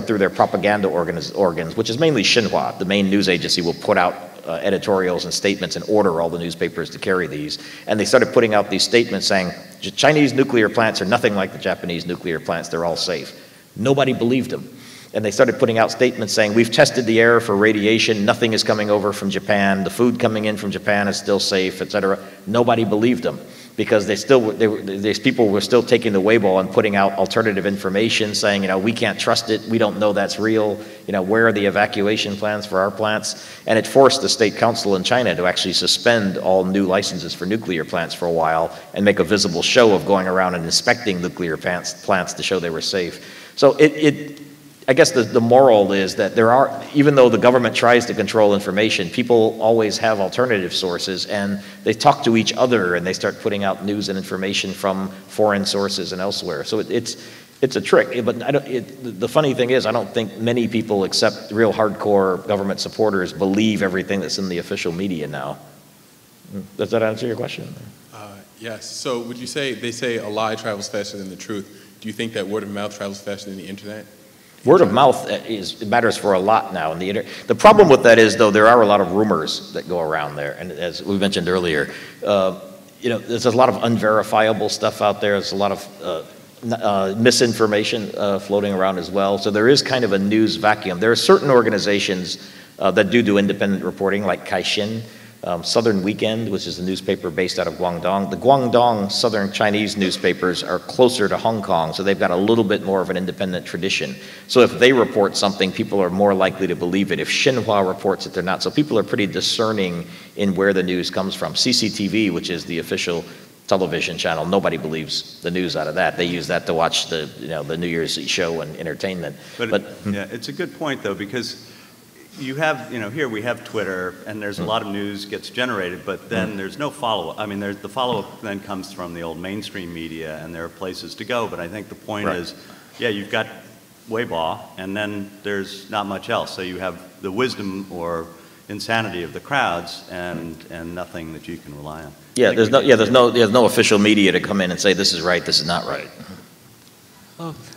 through their propaganda organs, which is mainly Xinhua. The main news agency will put out editorials and statements and order all the newspapers to carry these. And they started putting out these statements saying, Chinese nuclear plants are nothing like the Japanese nuclear plants, they're all safe. Nobody believed them. And they started putting out statements saying, we've tested the air for radiation, nothing is coming over from Japan, the food coming in from Japan is still safe, etc. Nobody believed them, because these people were still taking the Weibo and putting out alternative information saying, you know, we can't trust it, we don't know that's real, you know, where are the evacuation plans for our plants? And it forced the state council in China to actually suspend all new licenses for nuclear plants for a while and make a visible show of going around and inspecting nuclear plants to show they were safe. So I guess the moral is that even though the government tries to control information, people always have alternative sources, and they talk to each other and they start putting out news and information from foreign sources and elsewhere. So it's a trick. But the funny thing is, I don't think many people, except real hardcore government supporters, believe everything that's in the official media now. Does that answer your question? Yes. So would you say, they say a lie travels faster than the truth. Do you think that word of mouth travels faster than the internet? Word of mouth matters for a lot now. The problem with that is, though, there are a lot of rumors that go around there. And as we mentioned earlier, you know, there's a lot of unverifiable stuff out there. There's a lot of misinformation floating around as well. So there is kind of a news vacuum. There are certain organizations that do independent reporting, like Caixin, Southern Weekend, which is a newspaper based out of Guangdong. The Guangdong Southern Chinese newspapers are closer to Hong Kong, so they've got a little bit more of an independent tradition. So if they report something, people are more likely to believe it. If Xinhua reports it, they're not. So people are pretty discerning in where the news comes from. CCTV, which is the official television channel, nobody believes the news out of that. They use that to watch the New Year's show and entertainment. But yeah, it's a good point, though, because you have, here we have Twitter, and there's a lot of news gets generated, but then there's no follow-up. I mean, the follow-up then comes from the old mainstream media, and there are places to go. But I think the point is, yeah, you've got Weibo, and then there's not much else. So you have the wisdom or insanity of the crowds, and nothing that you can rely on. Yeah, there's no official media to come in and say this is right, this is not right.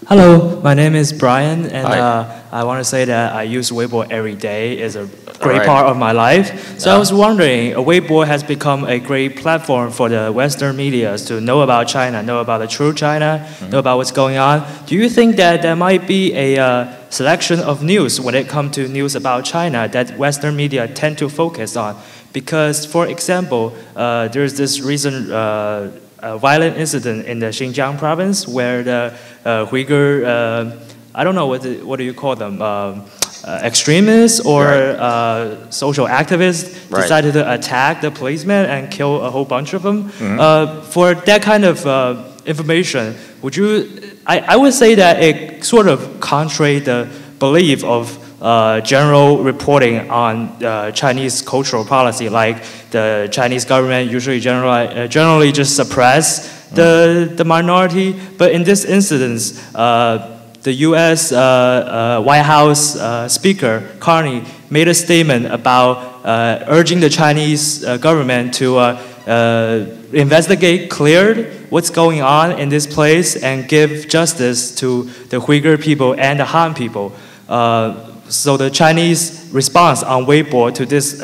Hello, my name is Brian, and I want to say that I use Weibo every day. It's a great part of my life. So I was wondering, Weibo has become a great platform for the Western media to know about China, know about the true China, know about what's going on. Do you think that there might be a selection of news when it comes to news about China that Western media tend to focus on? Because, for example, there's this recent violent incident in the Xinjiang province where the Uyghur, I don't know what do you call them, extremists or social activists decided to attack the policemen and kill a whole bunch of them. For that kind of information, would you? I would say that it sort of contrary the belief of general reporting on Chinese cultural policy, like the Chinese government usually generally just suppress the minority. But in this instance, the U.S. White House Speaker Carney made a statement about urging the Chinese government to investigate, clear what's going on in this place and give justice to the Uyghur people and the Han people. So the Chinese response on Weibo to this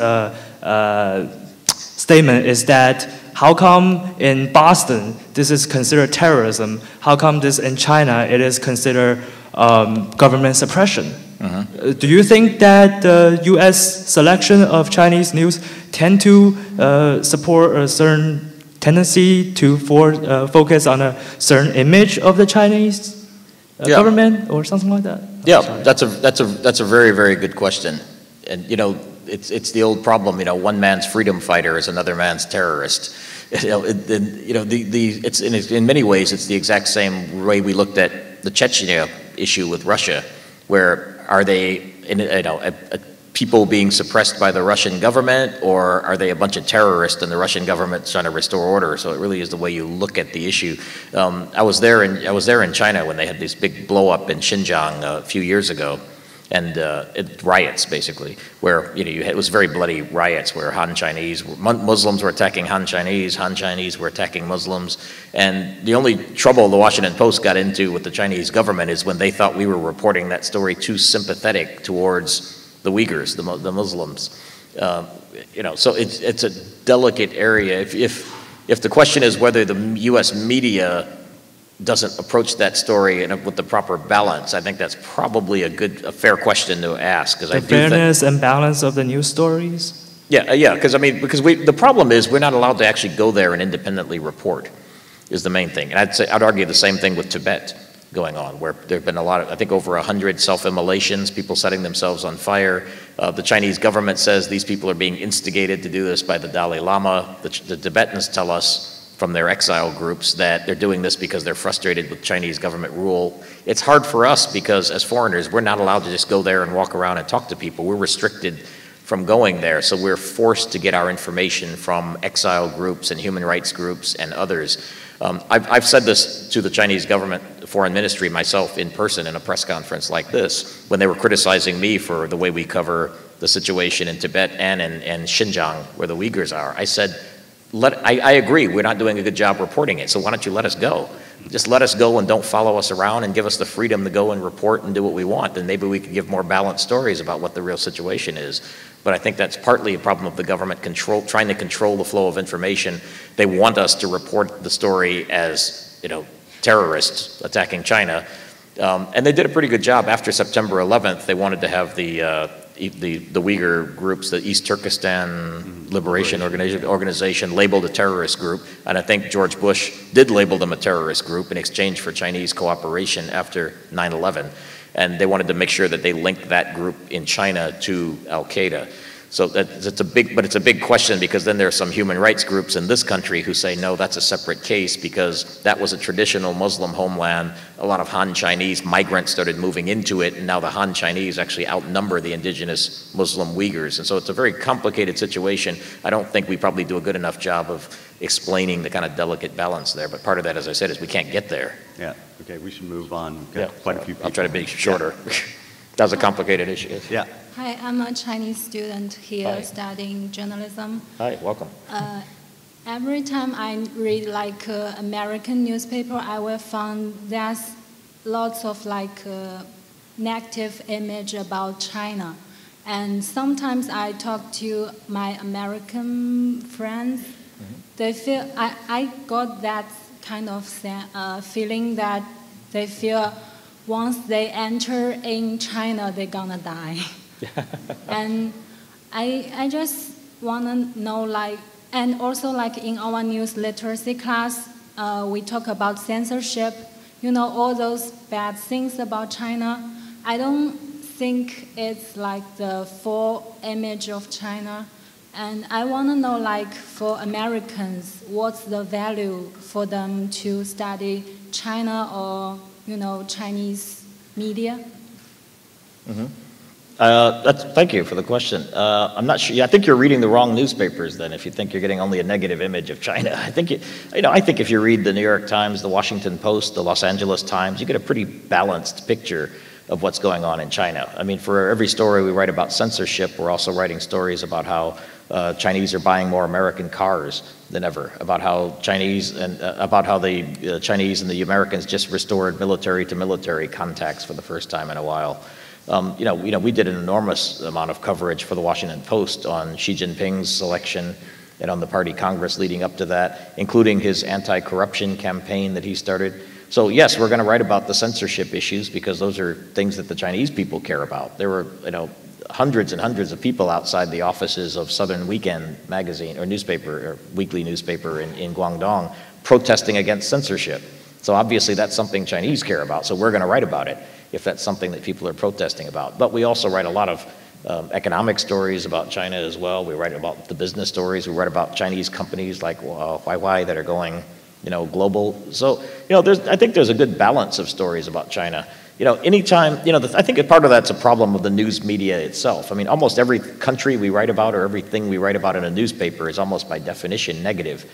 statement is that how come in Boston this is considered terrorism? How come this in China it is considered government suppression? Do you think that the U.S. selection of Chinese news tend to support a certain tendency to focus on a certain image of the Chinese government or something like that? Yeah, that's a very, very good question. And it's the old problem. One man's freedom fighter is another man's terrorist. It's in many ways it's the exact same way we looked at the Chechnya issue with Russia, where are they people being suppressed by the Russian government, or are they a bunch of terrorists and the Russian government's trying to restore order? So it really is the way you look at the issue. I was there in China when they had this big blow up in Xinjiang a few years ago, and riots basically, where it was very bloody riots where Muslims were attacking Han Chinese were attacking Muslims, and the only trouble the Washington Post got into with the Chinese government is when they thought we were reporting that story too sympathetic towards the Uyghurs, the Muslims. So it's a delicate area. If the question is whether the U.S. media doesn't approach that story with the proper balance, I think that's probably a fair question to ask. The fairness and balance of the news stories? Yeah, because the problem is we're not allowed to actually go there and independently report, is the main thing. And I'd argue the same thing with Tibet going on, where there have been I think over 100 self-immolations, people setting themselves on fire. The Chinese government says these people are being instigated to do this by the Dalai Lama. The Tibetans tell us from their exile groups that they're doing this because they're frustrated with Chinese government rule. It's hard for us because as foreigners, we're not allowed to just go there and walk around and talk to people. We're restricted from going there, so we're forced to get our information from exile groups and human rights groups and others. I've said this to the Chinese government, foreign ministry, myself in person in a press conference like this, when they were criticizing me for the way we cover the situation in Tibet and in Xinjiang, where the Uyghurs are. I said, I agree, we're not doing a good job reporting it, so why don't you let us go? Just let us go and don't follow us around and give us the freedom to go and report and do what we want. Then maybe we can give more balanced stories about what the real situation is. But I think that's partly a problem of the government trying to control the flow of information. They want us to report the story as, terrorists attacking China. And they did a pretty good job. After September 11th, they wanted to have the Uyghur groups, the East Turkestan Liberation Organization, labeled a terrorist group. And I think George Bush did label them a terrorist group in exchange for Chinese cooperation after 9/11. And they wanted to make sure that they linked that group in China to al-Qaeda. So it's a big question, because then there are some human rights groups in this country who say, no, that's a separate case because that was a traditional Muslim homeland. A lot of Han Chinese migrants started moving into it, and now the Han Chinese actually outnumber the indigenous Muslim Uyghurs. And so it's a very complicated situation. I don't think we probably do a good enough job of explaining the kind of delicate balance there. But part of that, as I said, is we can't get there. Yeah, okay, we should move on. We've got quite a few people. I'll try to be shorter. That was a complicated issue. Yeah. Hi, I'm a Chinese student here Hi. studying journalism. Hi, welcome. Every time I read like American newspaper, I will find there's lots of like negative image about China. And sometimes I talk to my American friends. They feel, I got that kind of feeling that they feel once they enter in China, they're gonna die. And I just wanna know, like, and also like in our news literacy class, we talk about censorship, you know, all those bad things about China. I don't think it's like the full image of China. And I want to know, like, for Americans, what's the value for them to study China or, you know, Chinese media? Thank you for the question. I'm not sure. Yeah, I think you're reading the wrong newspapers then if you think you're getting only a negative image of China. I think I think if you read the New York Times, the Washington Post, the Los Angeles Times, you get a pretty balanced picture of what's going on in China. I mean, for every story we write about censorship, we're also writing stories about how Chinese are buying more American cars than ever, about how the Chinese and the Americans just restored military-to-military contacts for the first time in a while. We did an enormous amount of coverage for the Washington Post on Xi Jinping's selection and on the party Congress leading up to that, including his anti-corruption campaign that he started. So yes, we're going to write about the censorship issues because those are things that the Chinese people care about. There were, hundreds and hundreds of people outside the offices of Southern Weekend magazine or newspaper or weekly newspaper in Guangdong protesting against censorship. So obviously that's something Chinese care about. So we're going to write about it if that's something that people are protesting about. But we also write a lot of economic stories about China as well. We write about the business stories. We write about Chinese companies like Huawei that are going global. So, I think there's a good balance of stories about China. Anytime, I think a part of that's a problem of the news media itself. I mean, almost every country we write about or everything we write about in a newspaper is almost by definition negative.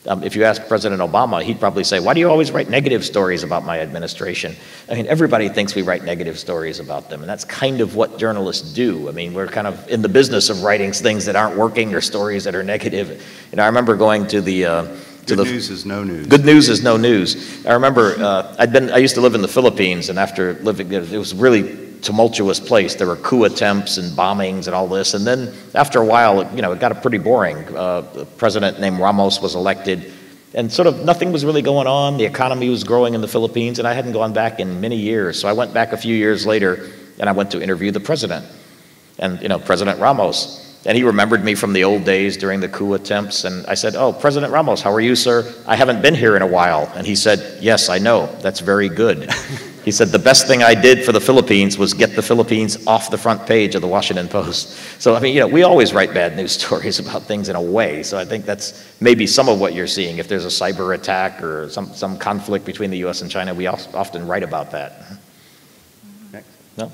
If you ask President Obama, he'd probably say, why do you always write negative stories about my administration? I mean, everybody thinks we write negative stories about them, and that's kind of what journalists do. I mean, we're kind of in the business of writing things that aren't working or stories that are negative. I remember going to the Good news is no news. Good news is no news. I remember I used to live in the Philippines, and after living there, it was a really tumultuous place. There were coup attempts and bombings and all this, and then after a while, it got pretty boring. A president named Ramos was elected, and sort of nothing was really going on. The economy was growing in the Philippines, and I hadn't gone back in many years. So I went back a few years later, and I went to interview the president, and President Ramos. And he remembered me from the old days during the coup attempts. And I said, "Oh, President Ramos, how are you, sir? I haven't been here in a while." And he said, "Yes, I know. That's very good." He said, "The best thing I did for the Philippines was get the Philippines off the front page of the Washington Post." So, I mean, we always write bad news stories about things in a way. So I think that's maybe some of what you're seeing. If there's a cyber attack or some conflict between the U.S. and China, we often write about that. No?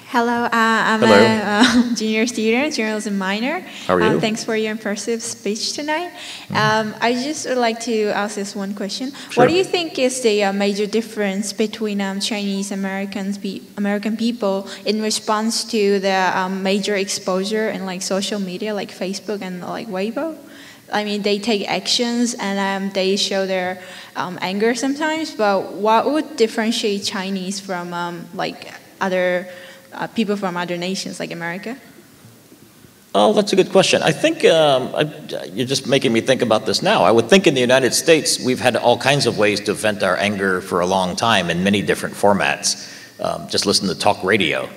Hello, I'm a junior student, journalism minor. How are you? Thanks for your impressive speech tonight. I just would like to ask this one question. Sure. What do you think is the major difference between Chinese American people in response to the major exposure in like social media like Facebook and like Weibo? I mean, they take actions and they show their anger sometimes, but what would differentiate Chinese from like other people from other nations like America? Oh, that's a good question. I think you're just making me think about this now. I would think in the United States, we've had all kinds of ways to vent our anger for a long time in many different formats. Just listen to talk radio.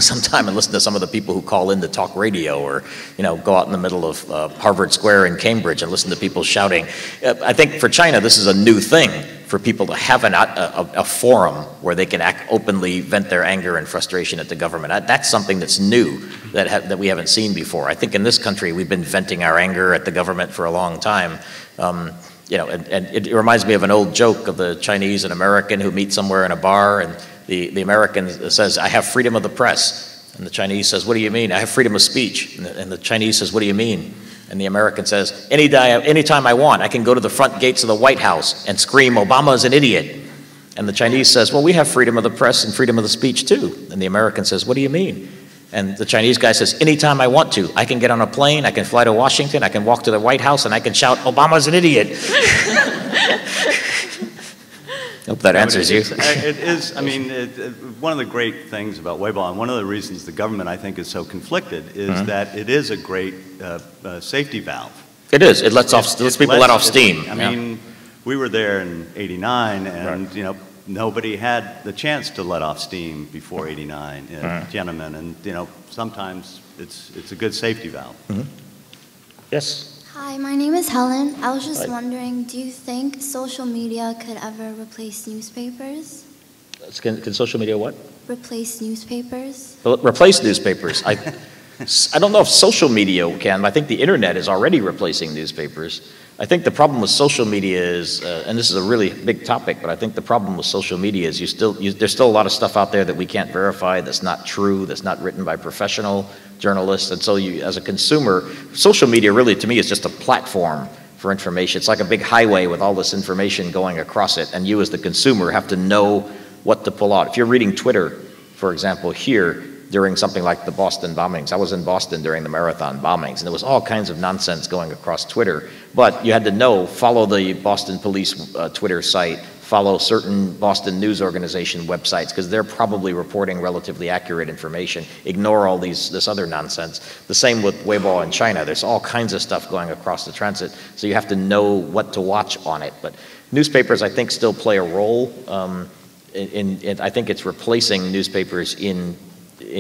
sometime and listen to some of the people who call in to talk radio, or go out in the middle of Harvard Square in Cambridge and listen to people shouting. I think for China this is a new thing, for people to have a forum where they can openly vent their anger and frustration at the government. That's something that's new that we haven't seen before. I think in this country we've been venting our anger at the government for a long time. And it reminds me of an old joke of the Chinese and American who meet somewhere in a bar, and the American says, "I have freedom of the press." And the Chinese says, "What do you mean?" "I have freedom of speech." And the Chinese says, "What do you mean?" And the American says, anytime I want, I can go to the front gates of the White House and scream, "Obama is an idiot." And the Chinese says, "Well, we have freedom of the press and freedom of the speech too." And the American says, "What do you mean?" And the Chinese guy says, "Anytime I want to, I can get on a plane, I can fly to Washington, I can walk to the White House, and I can shout, 'Obama's an idiot.'" Hope that answers you. It is, I mean, one of the great things about Weibo, and one of the reasons the government, I think, is so conflicted, is that it is a great safety valve. It is. It lets people let off steam. I mean, we were there in '89, and nobody had the chance to let off steam before '89 in Tiananmen, and sometimes it's a good safety valve. Yes. Hi, my name is Helen. I was just wondering, do you think social media could ever replace newspapers? Can social media what? Replace newspapers? Replace newspapers. I don't know if social media can, but I think the internet is already replacing newspapers. I think the problem with social media is, and this is a really big topic, but I think the problem with social media is there's still a lot of stuff out there that we can't verify, that's not true, that's not written by professional journalists. And so as a consumer, social media really to me is just a platform for information. It's like a big highway with all this information going across it, and you as the consumer have to know what to pull out. If you're reading Twitter, for example, here, during something like the Boston bombings. I was in Boston during the marathon bombings, and there was all kinds of nonsense going across Twitter. But you had to follow the Boston police Twitter site, follow certain Boston news organization websites, because they're probably reporting relatively accurate information. Ignore all this other nonsense. The same with Weibo in China. There's all kinds of stuff going across the transit, so you have to know what to watch on it. But newspapers, I think, still play a role. I think it's replacing newspapers in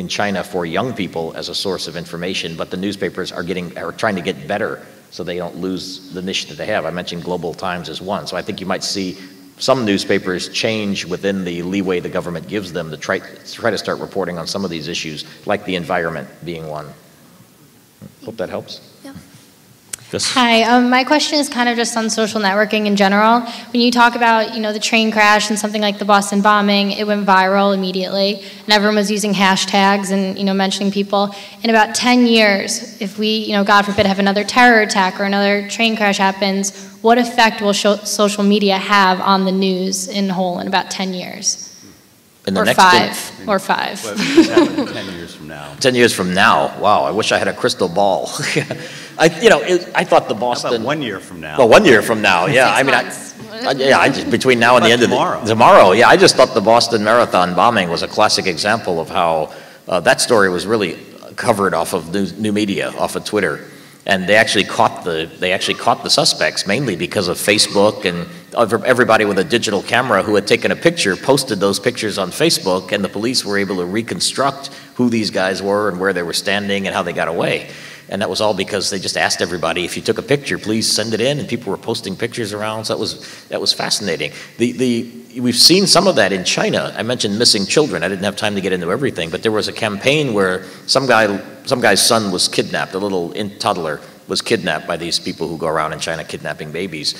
China for young people as a source of information, but the newspapers are trying to get better so they don't lose the niche that they have. I mentioned Global Times as one, so I think you might see some newspapers change within the leeway the government gives them to try to start reporting on some of these issues, like the environment being one. Hope that helps. Yeah. Hi, my question is kind of just on social networking in general. When you talk about, the train crash and something like the Boston bombing, it went viral immediately, and everyone was using hashtags and, mentioning people. In about 10 years, if we, God forbid, have another terror attack or another train crash happens, what effect will social media have on the news in whole in about 10 years? Or five. What happen 10 years from now? 10 years from now, wow, I wish I had a crystal ball. I thought the Boston. How about 1 year from now? Well, 1 year from now, yeah. 6 months. I just between now and the end of tomorrow, yeah. I just thought the Boston Marathon bombing was a classic example of how that story was really covered off of new media, off of Twitter, and they actually caught the suspects mainly because of Facebook, and everybody with a digital camera who had taken a picture posted those pictures on Facebook, and the police were able to reconstruct who these guys were and where they were standing and how they got away. And that was all because they just asked everybody, if you took a picture, please send it in, and people were posting pictures around, so that was fascinating. We've seen some of that in China. I mentioned missing children. I didn't have time to get into everything, but there was a campaign where some guy's son was kidnapped, a little toddler was kidnapped by these people who go around in China kidnapping babies.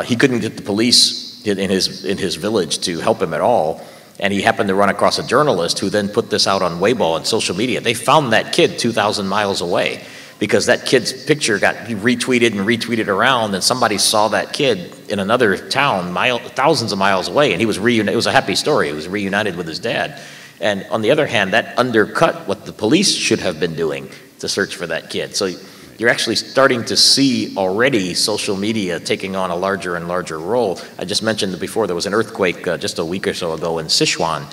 He couldn't get the police in his village to help him at all, and he happened to run across a journalist who then put this out on Weibo and social media. They found that kid 2,000 miles away, because that kid's picture got retweeted around, and somebody saw that kid in another town thousands of miles away, and he was reunited. It was a happy story. He was reunited with his dad. And on the other hand, that undercut what the police should have been doing to search for that kid. So you're actually starting to see already social media taking on a larger and larger role. I just mentioned that before, there was an earthquake just a week or so ago in Sichuan.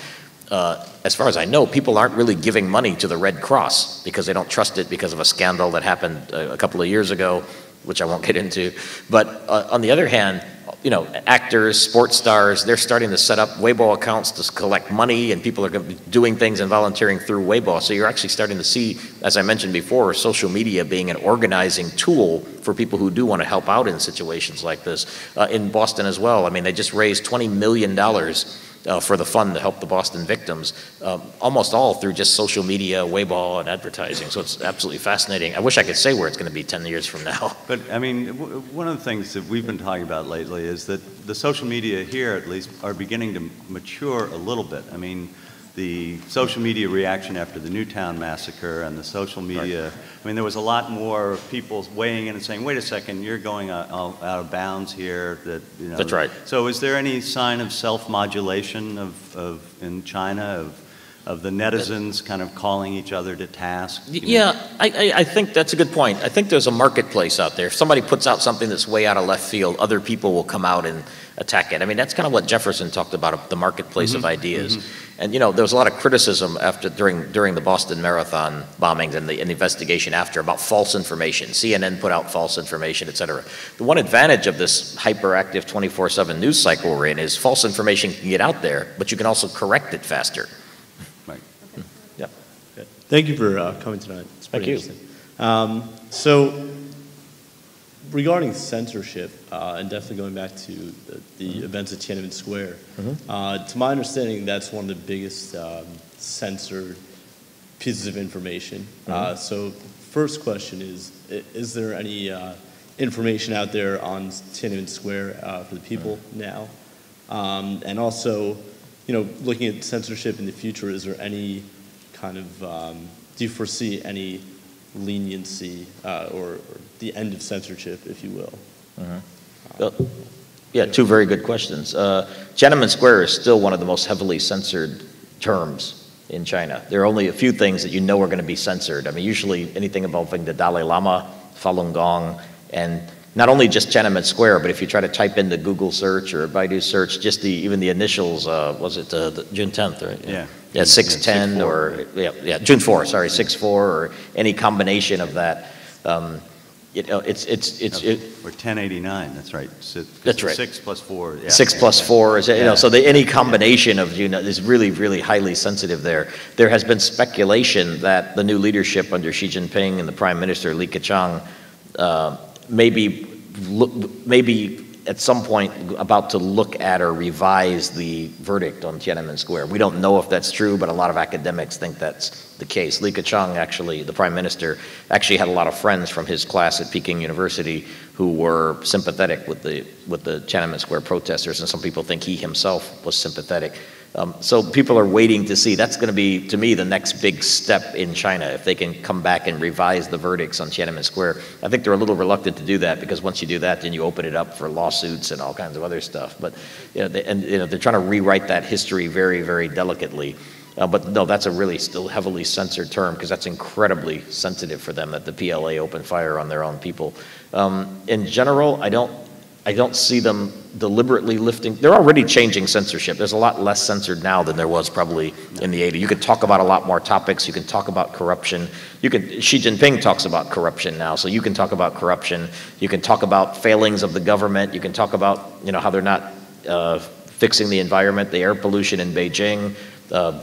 As far as I know, people aren't really giving money to the Red Cross because they don't trust it because of a scandal that happened a couple of years ago. which I won't get into. But on the other hand, you know, actors, sports stars, they're starting to set up Weibo accounts to collect money, and people are going to be doing things and volunteering through Weibo. So you're actually starting to see, as I mentioned before, social media being an organizing tool for people who do want to help out in situations like this. In Boston as well, I mean, they just raised $20 million for the fund to help the Boston victims, almost all through just social media, Weibo, and advertising. So it's absolutely fascinating. I wish I could say where it's going to be 10 years from now. But I mean, one of the things that we've been talking about lately is that the social media here, at least, are beginning to mature a little bit. I mean, the social media reaction after the Newtown massacre and the social media, right. I mean, there was a lot more people weighing in and saying, wait a second, you're going out of bounds here. That, you know. That's right. So is there any sign of self-modulation in China of the netizens kind of calling each other to task? Yeah, I think that's a good point. I think there's a marketplace out there. If somebody puts out something that's way out of left field, other people will come out and attack it. I mean, that's kind of what Jefferson talked about, the marketplace of ideas. And you know, there was a lot of criticism during the Boston Marathon bombings and the investigation after about false information. CNN put out false information, et cetera. The one advantage of this hyperactive 24/7 news cycle we're in is false information can get out there, but you can also correct it faster. Right. Yeah. Good. Thank you for coming tonight. It's Thank you. So regarding censorship, and definitely going back to the events at Tiananmen Square, to my understanding, that's one of the biggest censored pieces of information. So first question is there any information out there on Tiananmen Square for the people now? And also, you know, looking at censorship in the future, is there any kind of, do you foresee any leniency or the end of censorship, if you will? Yeah, two very good questions. Tiananmen Square is still one of the most heavily censored terms in China. There are only a few things that you know are going to be censored. I mean, usually anything involving the Dalai Lama, Falun Gong, and not only just Tiananmen Square, but if you try to type into Google search or Baidu search, just even the initials, was it the June 10th, right? Yeah. Yeah, 610 or, June 4, sorry, 6-4 or any combination of that. You know, or 1089, that's right. That's right. 6 plus 4. Yeah. 6 plus 4 is, you know, so any combination of, you know, is really, really highly sensitive there. There has been speculation that the new leadership under Xi Jinping and the Prime Minister Li Keqiang maybe at some point about to look at or revise the verdict on Tiananmen Square. We don't know if that's true, but a lot of academics think that's the case. Li Keqiang, actually, the prime minister, actually had a lot of friends from his class at Peking University who were sympathetic with the Tiananmen Square protesters, and some people think he himself was sympathetic. So people are waiting to see. That's going to be, to me, the next big step in China, if they can come back and revise the verdicts on Tiananmen Square. I think they're a little reluctant to do that, because once you do that, then you open it up for lawsuits and all kinds of other stuff. But you know, they're trying to rewrite that history very, very delicately. But no, that's a really still heavily censored term, because that's incredibly sensitive for them that the PLA opened fire on their own people. In general, I don't see them deliberately lifting. They're already changing censorship. There's a lot less censored now than there was probably in the 80s. You can talk about a lot more topics. You can talk about corruption. Xi Jinping talks about corruption now, so you can talk about corruption. You can talk about failings of the government. You can talk about, you know, how they're not fixing the environment, the air pollution in Beijing,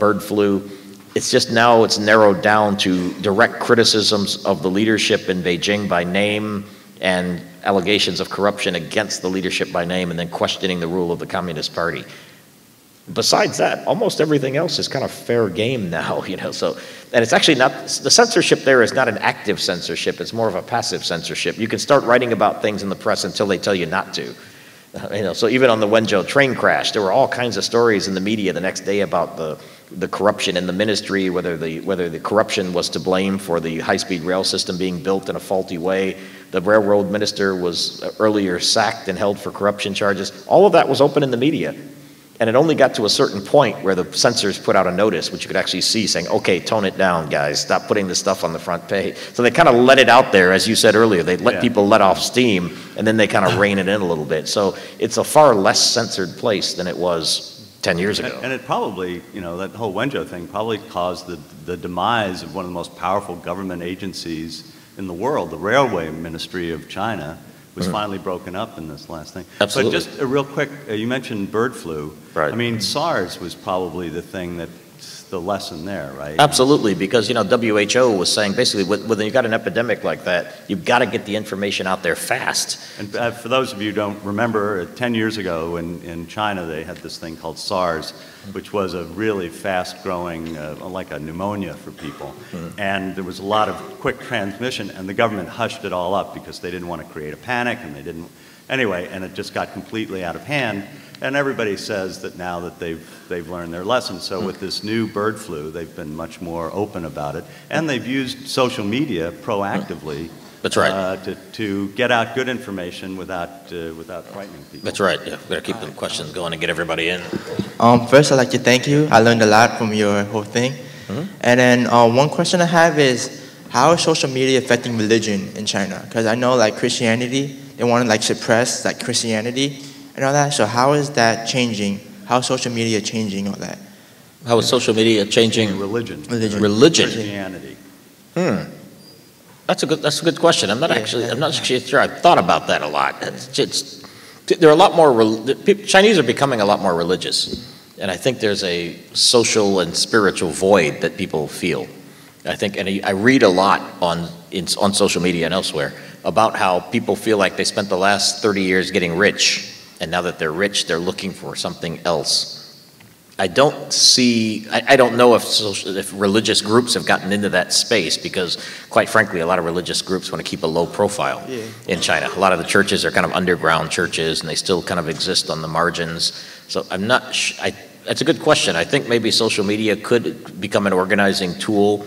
bird flu. It's just now it's narrowed down to direct criticisms of the leadership in Beijing by name and allegations of corruption against the leadership by name, and then questioning the rule of the Communist Party. Besides that, almost everything else is kind of fair game now, you know. So, and it's actually not, the censorship there is not an active censorship, it's more of a passive censorship. You can start writing about things in the press until they tell you not to. You know, so even on the Wenzhou train crash, there were all kinds of stories in the media the next day about the corruption in the ministry, whether the corruption was to blame for the high-speed rail system being built in a faulty way. The railroad minister was earlier sacked and held for corruption charges. All of that was open in the media. And it only got to a certain point where the censors put out a notice, which you could actually see saying, okay, tone it down, guys. Stop putting this stuff on the front page. So they kind of let it out there, as you said earlier. They let people let off steam, and then they kind of rein it in a little bit. So it's a far less censored place than it was 10 years ago. And it probably, you know, that whole Wenzhou thing probably caused the demise of one of the most powerful government agencies in the world. The railway ministry of China was finally broken up in this last thing. Absolutely. But just real quick, you mentioned bird flu. Right. I mean, SARS was probably the thing that's the lesson there, right? Absolutely, because WHO was saying basically when you got an epidemic like that, you've got to get the information out there fast. And for those of you who don't remember, 10 years ago in China they had this thing called SARS, which was a really fast-growing, like a pneumonia for people. And there was a lot of quick transmission, and the government hushed it all up because they didn't want to create a panic, and they didn't. Anyway, and it just got completely out of hand. And everybody says that now that they've learned their lesson. So with this new bird flu, they've been much more open about it, and they've used social media proactively. That's right. To get out good information without frightening people. That's right. Yeah, we got to keep the questions going and get everybody in. First, I'd like to thank you. I learned a lot from your whole thing. And then one question I have is, how is social media affecting religion in China? Because I know like Christianity, they want to like suppress like Christianity and all that. So how is that changing? How is social media changing all that? How is social media changing religion? Christianity. That's a good question. I'm not actually sure. I've thought about that a lot. There are a lot more. Chinese are becoming a lot more religious, and I think there's a social and spiritual void that people feel. I think, and I read a lot on social media and elsewhere about how people feel like they spent the last 30 years getting rich, and now that they're rich, they're looking for something else. I don't know if religious groups have gotten into that space because, quite frankly, a lot of religious groups want to keep a low profile in China. A lot of the churches are kind of underground churches, and they still kind of exist on the margins. So I'm not. That's a good question. I think maybe social media could become an organizing tool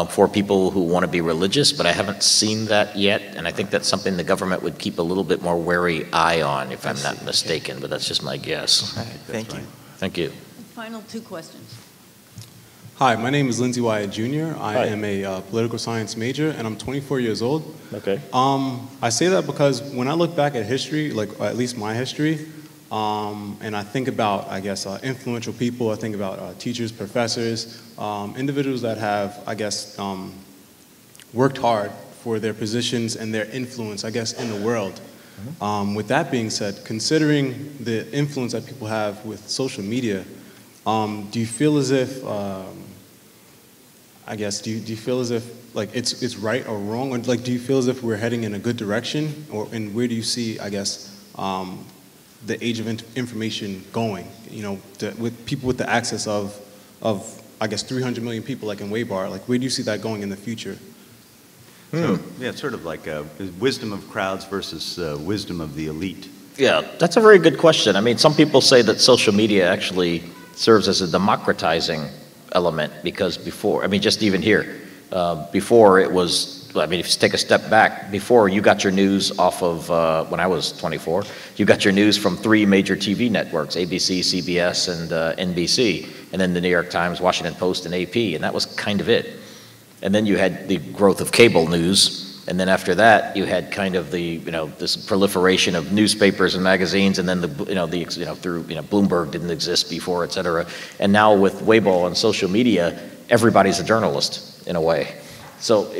for people who want to be religious, but I haven't seen that yet, and I think that's something the government would keep a little bit more wary eye on, if I'm not mistaken. But that's just my guess. Okay, thank you. Thank you. Final two questions. Hi, my name is Lindsay Wyatt Jr. I am a political science major, and I'm 24 years old. Okay. I say that because when I look back at history, like at least my history, and I think about, I guess, influential people, I think about teachers, professors, individuals that have, I guess, worked hard for their positions and their influence, I guess, in the world. With that being said, considering the influence that people have with social media, do you feel as if, I guess, do you feel as if like it's right or wrong, or like do you feel as if we're heading in a good direction, and where do you see, I guess, the age of information going? You know, with people with the access of I guess 300 million people, like in Weibo, like where do you see that going in the future? So, yeah, it's sort of like wisdom of crowds versus wisdom of the elite. Yeah, that's a very good question. I mean, some people say that social media actually serves as a democratizing element because before, I mean, just even here, before it was, I mean, if you take a step back, before you got your news off of, when I was 24, you got your news from 3 major TV networks, ABC, CBS, and NBC, and then the New York Times, Washington Post, and AP, and that was kind of it. And then you had the growth of cable news, and then after that, you had kind of the, this proliferation of newspapers and magazines, and then through, Bloomberg didn't exist before, et cetera. And now with Weibo and social media, everybody's a journalist in a way. So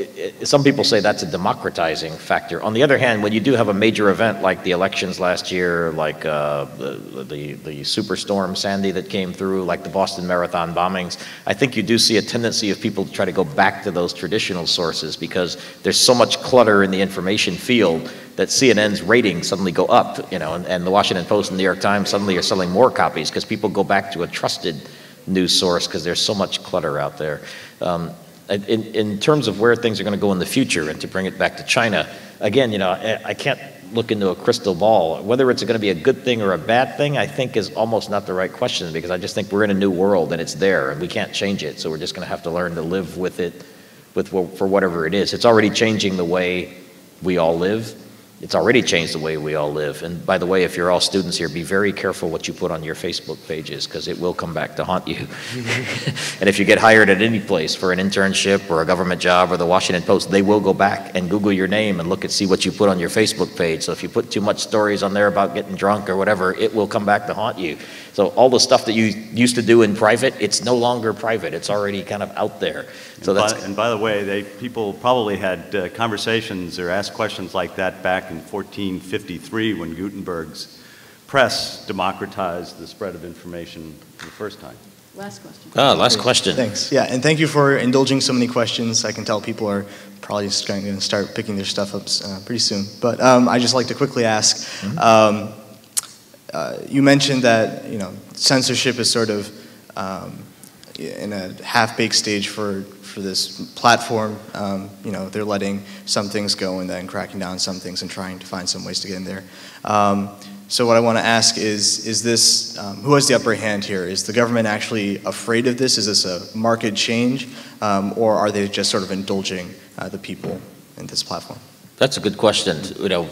some people say that's a democratizing factor. On the other hand, when you do have a major event like the elections last year, like the superstorm Sandy that came through, like the Boston Marathon bombings, I think you do see a tendency of people to try to go back to those traditional sources because there's so much clutter in the information field that CNN's ratings suddenly go up, and the Washington Post and the New York Times suddenly are selling more copies because people go back to a trusted news source because there's so much clutter out there. In terms of where things are going to go in the future, and to bring it back to China, again, I can't look into a crystal ball. Whether it's going to be a good thing or a bad thing, I think is almost not the right question because I just think we're in a new world and it's there and we can't change it. So we're just going to have to learn to live with it, for whatever it is. It's already changing the way we all live. It's already changed the way we all live. And by the way, if you're all students here, be very careful what you put on your Facebook pages, because it will come back to haunt you. And if you get hired at any place for an internship or a government job or the Washington Post, they will go back and Google your name and look and see what you put on your Facebook page. So if you put too much stories on there about getting drunk or whatever, it will come back to haunt you. So all the stuff that you used to do in private, it's no longer private. It's already kind of out there. So and by the way, people probably had conversations or asked questions like that back in 1453 when Gutenberg's press democratized the spread of information for the first time. Last question. Last question. Thanks. Yeah, and thank you for indulging so many questions. I can tell people are probably just going to start picking their stuff up pretty soon. But I just like to quickly ask, you mentioned that censorship is sort of in a half-baked stage for this platform. They're letting some things go and then cracking down on some things and trying to find some ways to get in there. So what I want to ask is this, who has the upper hand here? Is the government actually afraid of this? Is this a market change? Or are they just sort of indulging the people in this platform? That's a good question.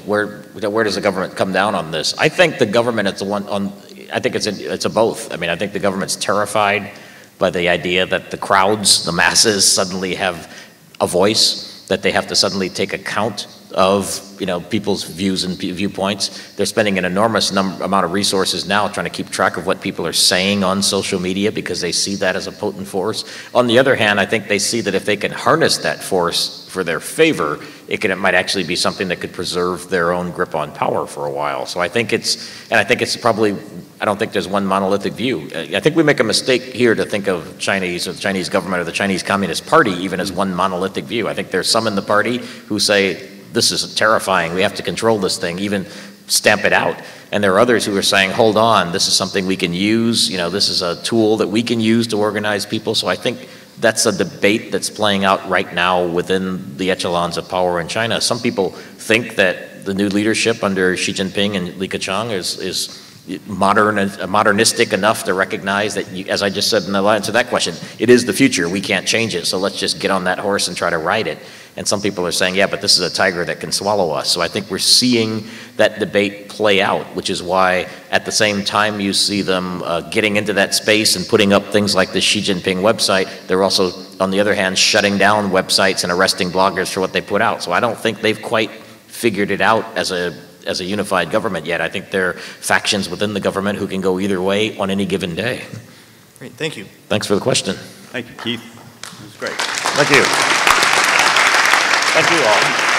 Where does the government come down on this? I think the government is the one I think it's a both. I mean, I think the government's terrified by the idea that the crowds, the masses, suddenly have a voice, that they have to suddenly take account of people's views and viewpoints. They're spending an enormous amount of resources now trying to keep track of what people are saying on social media because they see that as a potent force. On the other hand, I think they see that if they can harness that force for their favor, it might actually be something that could preserve their own grip on power for a while. So I think it's probably, I don't think there's one monolithic view. I think we make a mistake here to think of Chinese or the Chinese government or the Chinese Communist Party even as one monolithic view. I think there's some in the party who say, this is terrifying, we have to control this thing, even stamp it out. And there are others who are saying, hold on, this is something we can use, this is a tool that we can use to organize people. So I think that's a debate that's playing out right now within the echelons of power in China. Some people think that the new leadership under Xi Jinping and Li Keqiang is modernistic enough to recognize that, as I just said in the answer to that question, it is the future, we can't change it, so let's just get on that horse and try to ride it. And some people are saying, yeah, but this is a tiger that can swallow us. So I think we're seeing that debate play out, which is why at the same time you see them getting into that space and putting up things like the Xi Jinping website, they're also, on the other hand, shutting down websites and arresting bloggers for what they put out. So I don't think they've quite figured it out as a unified government yet. I think there are factions within the government who can go either way on any given day. Great, thank you. Thanks for the question. Thank you, Keith. It was great. Thank you. Thank you all.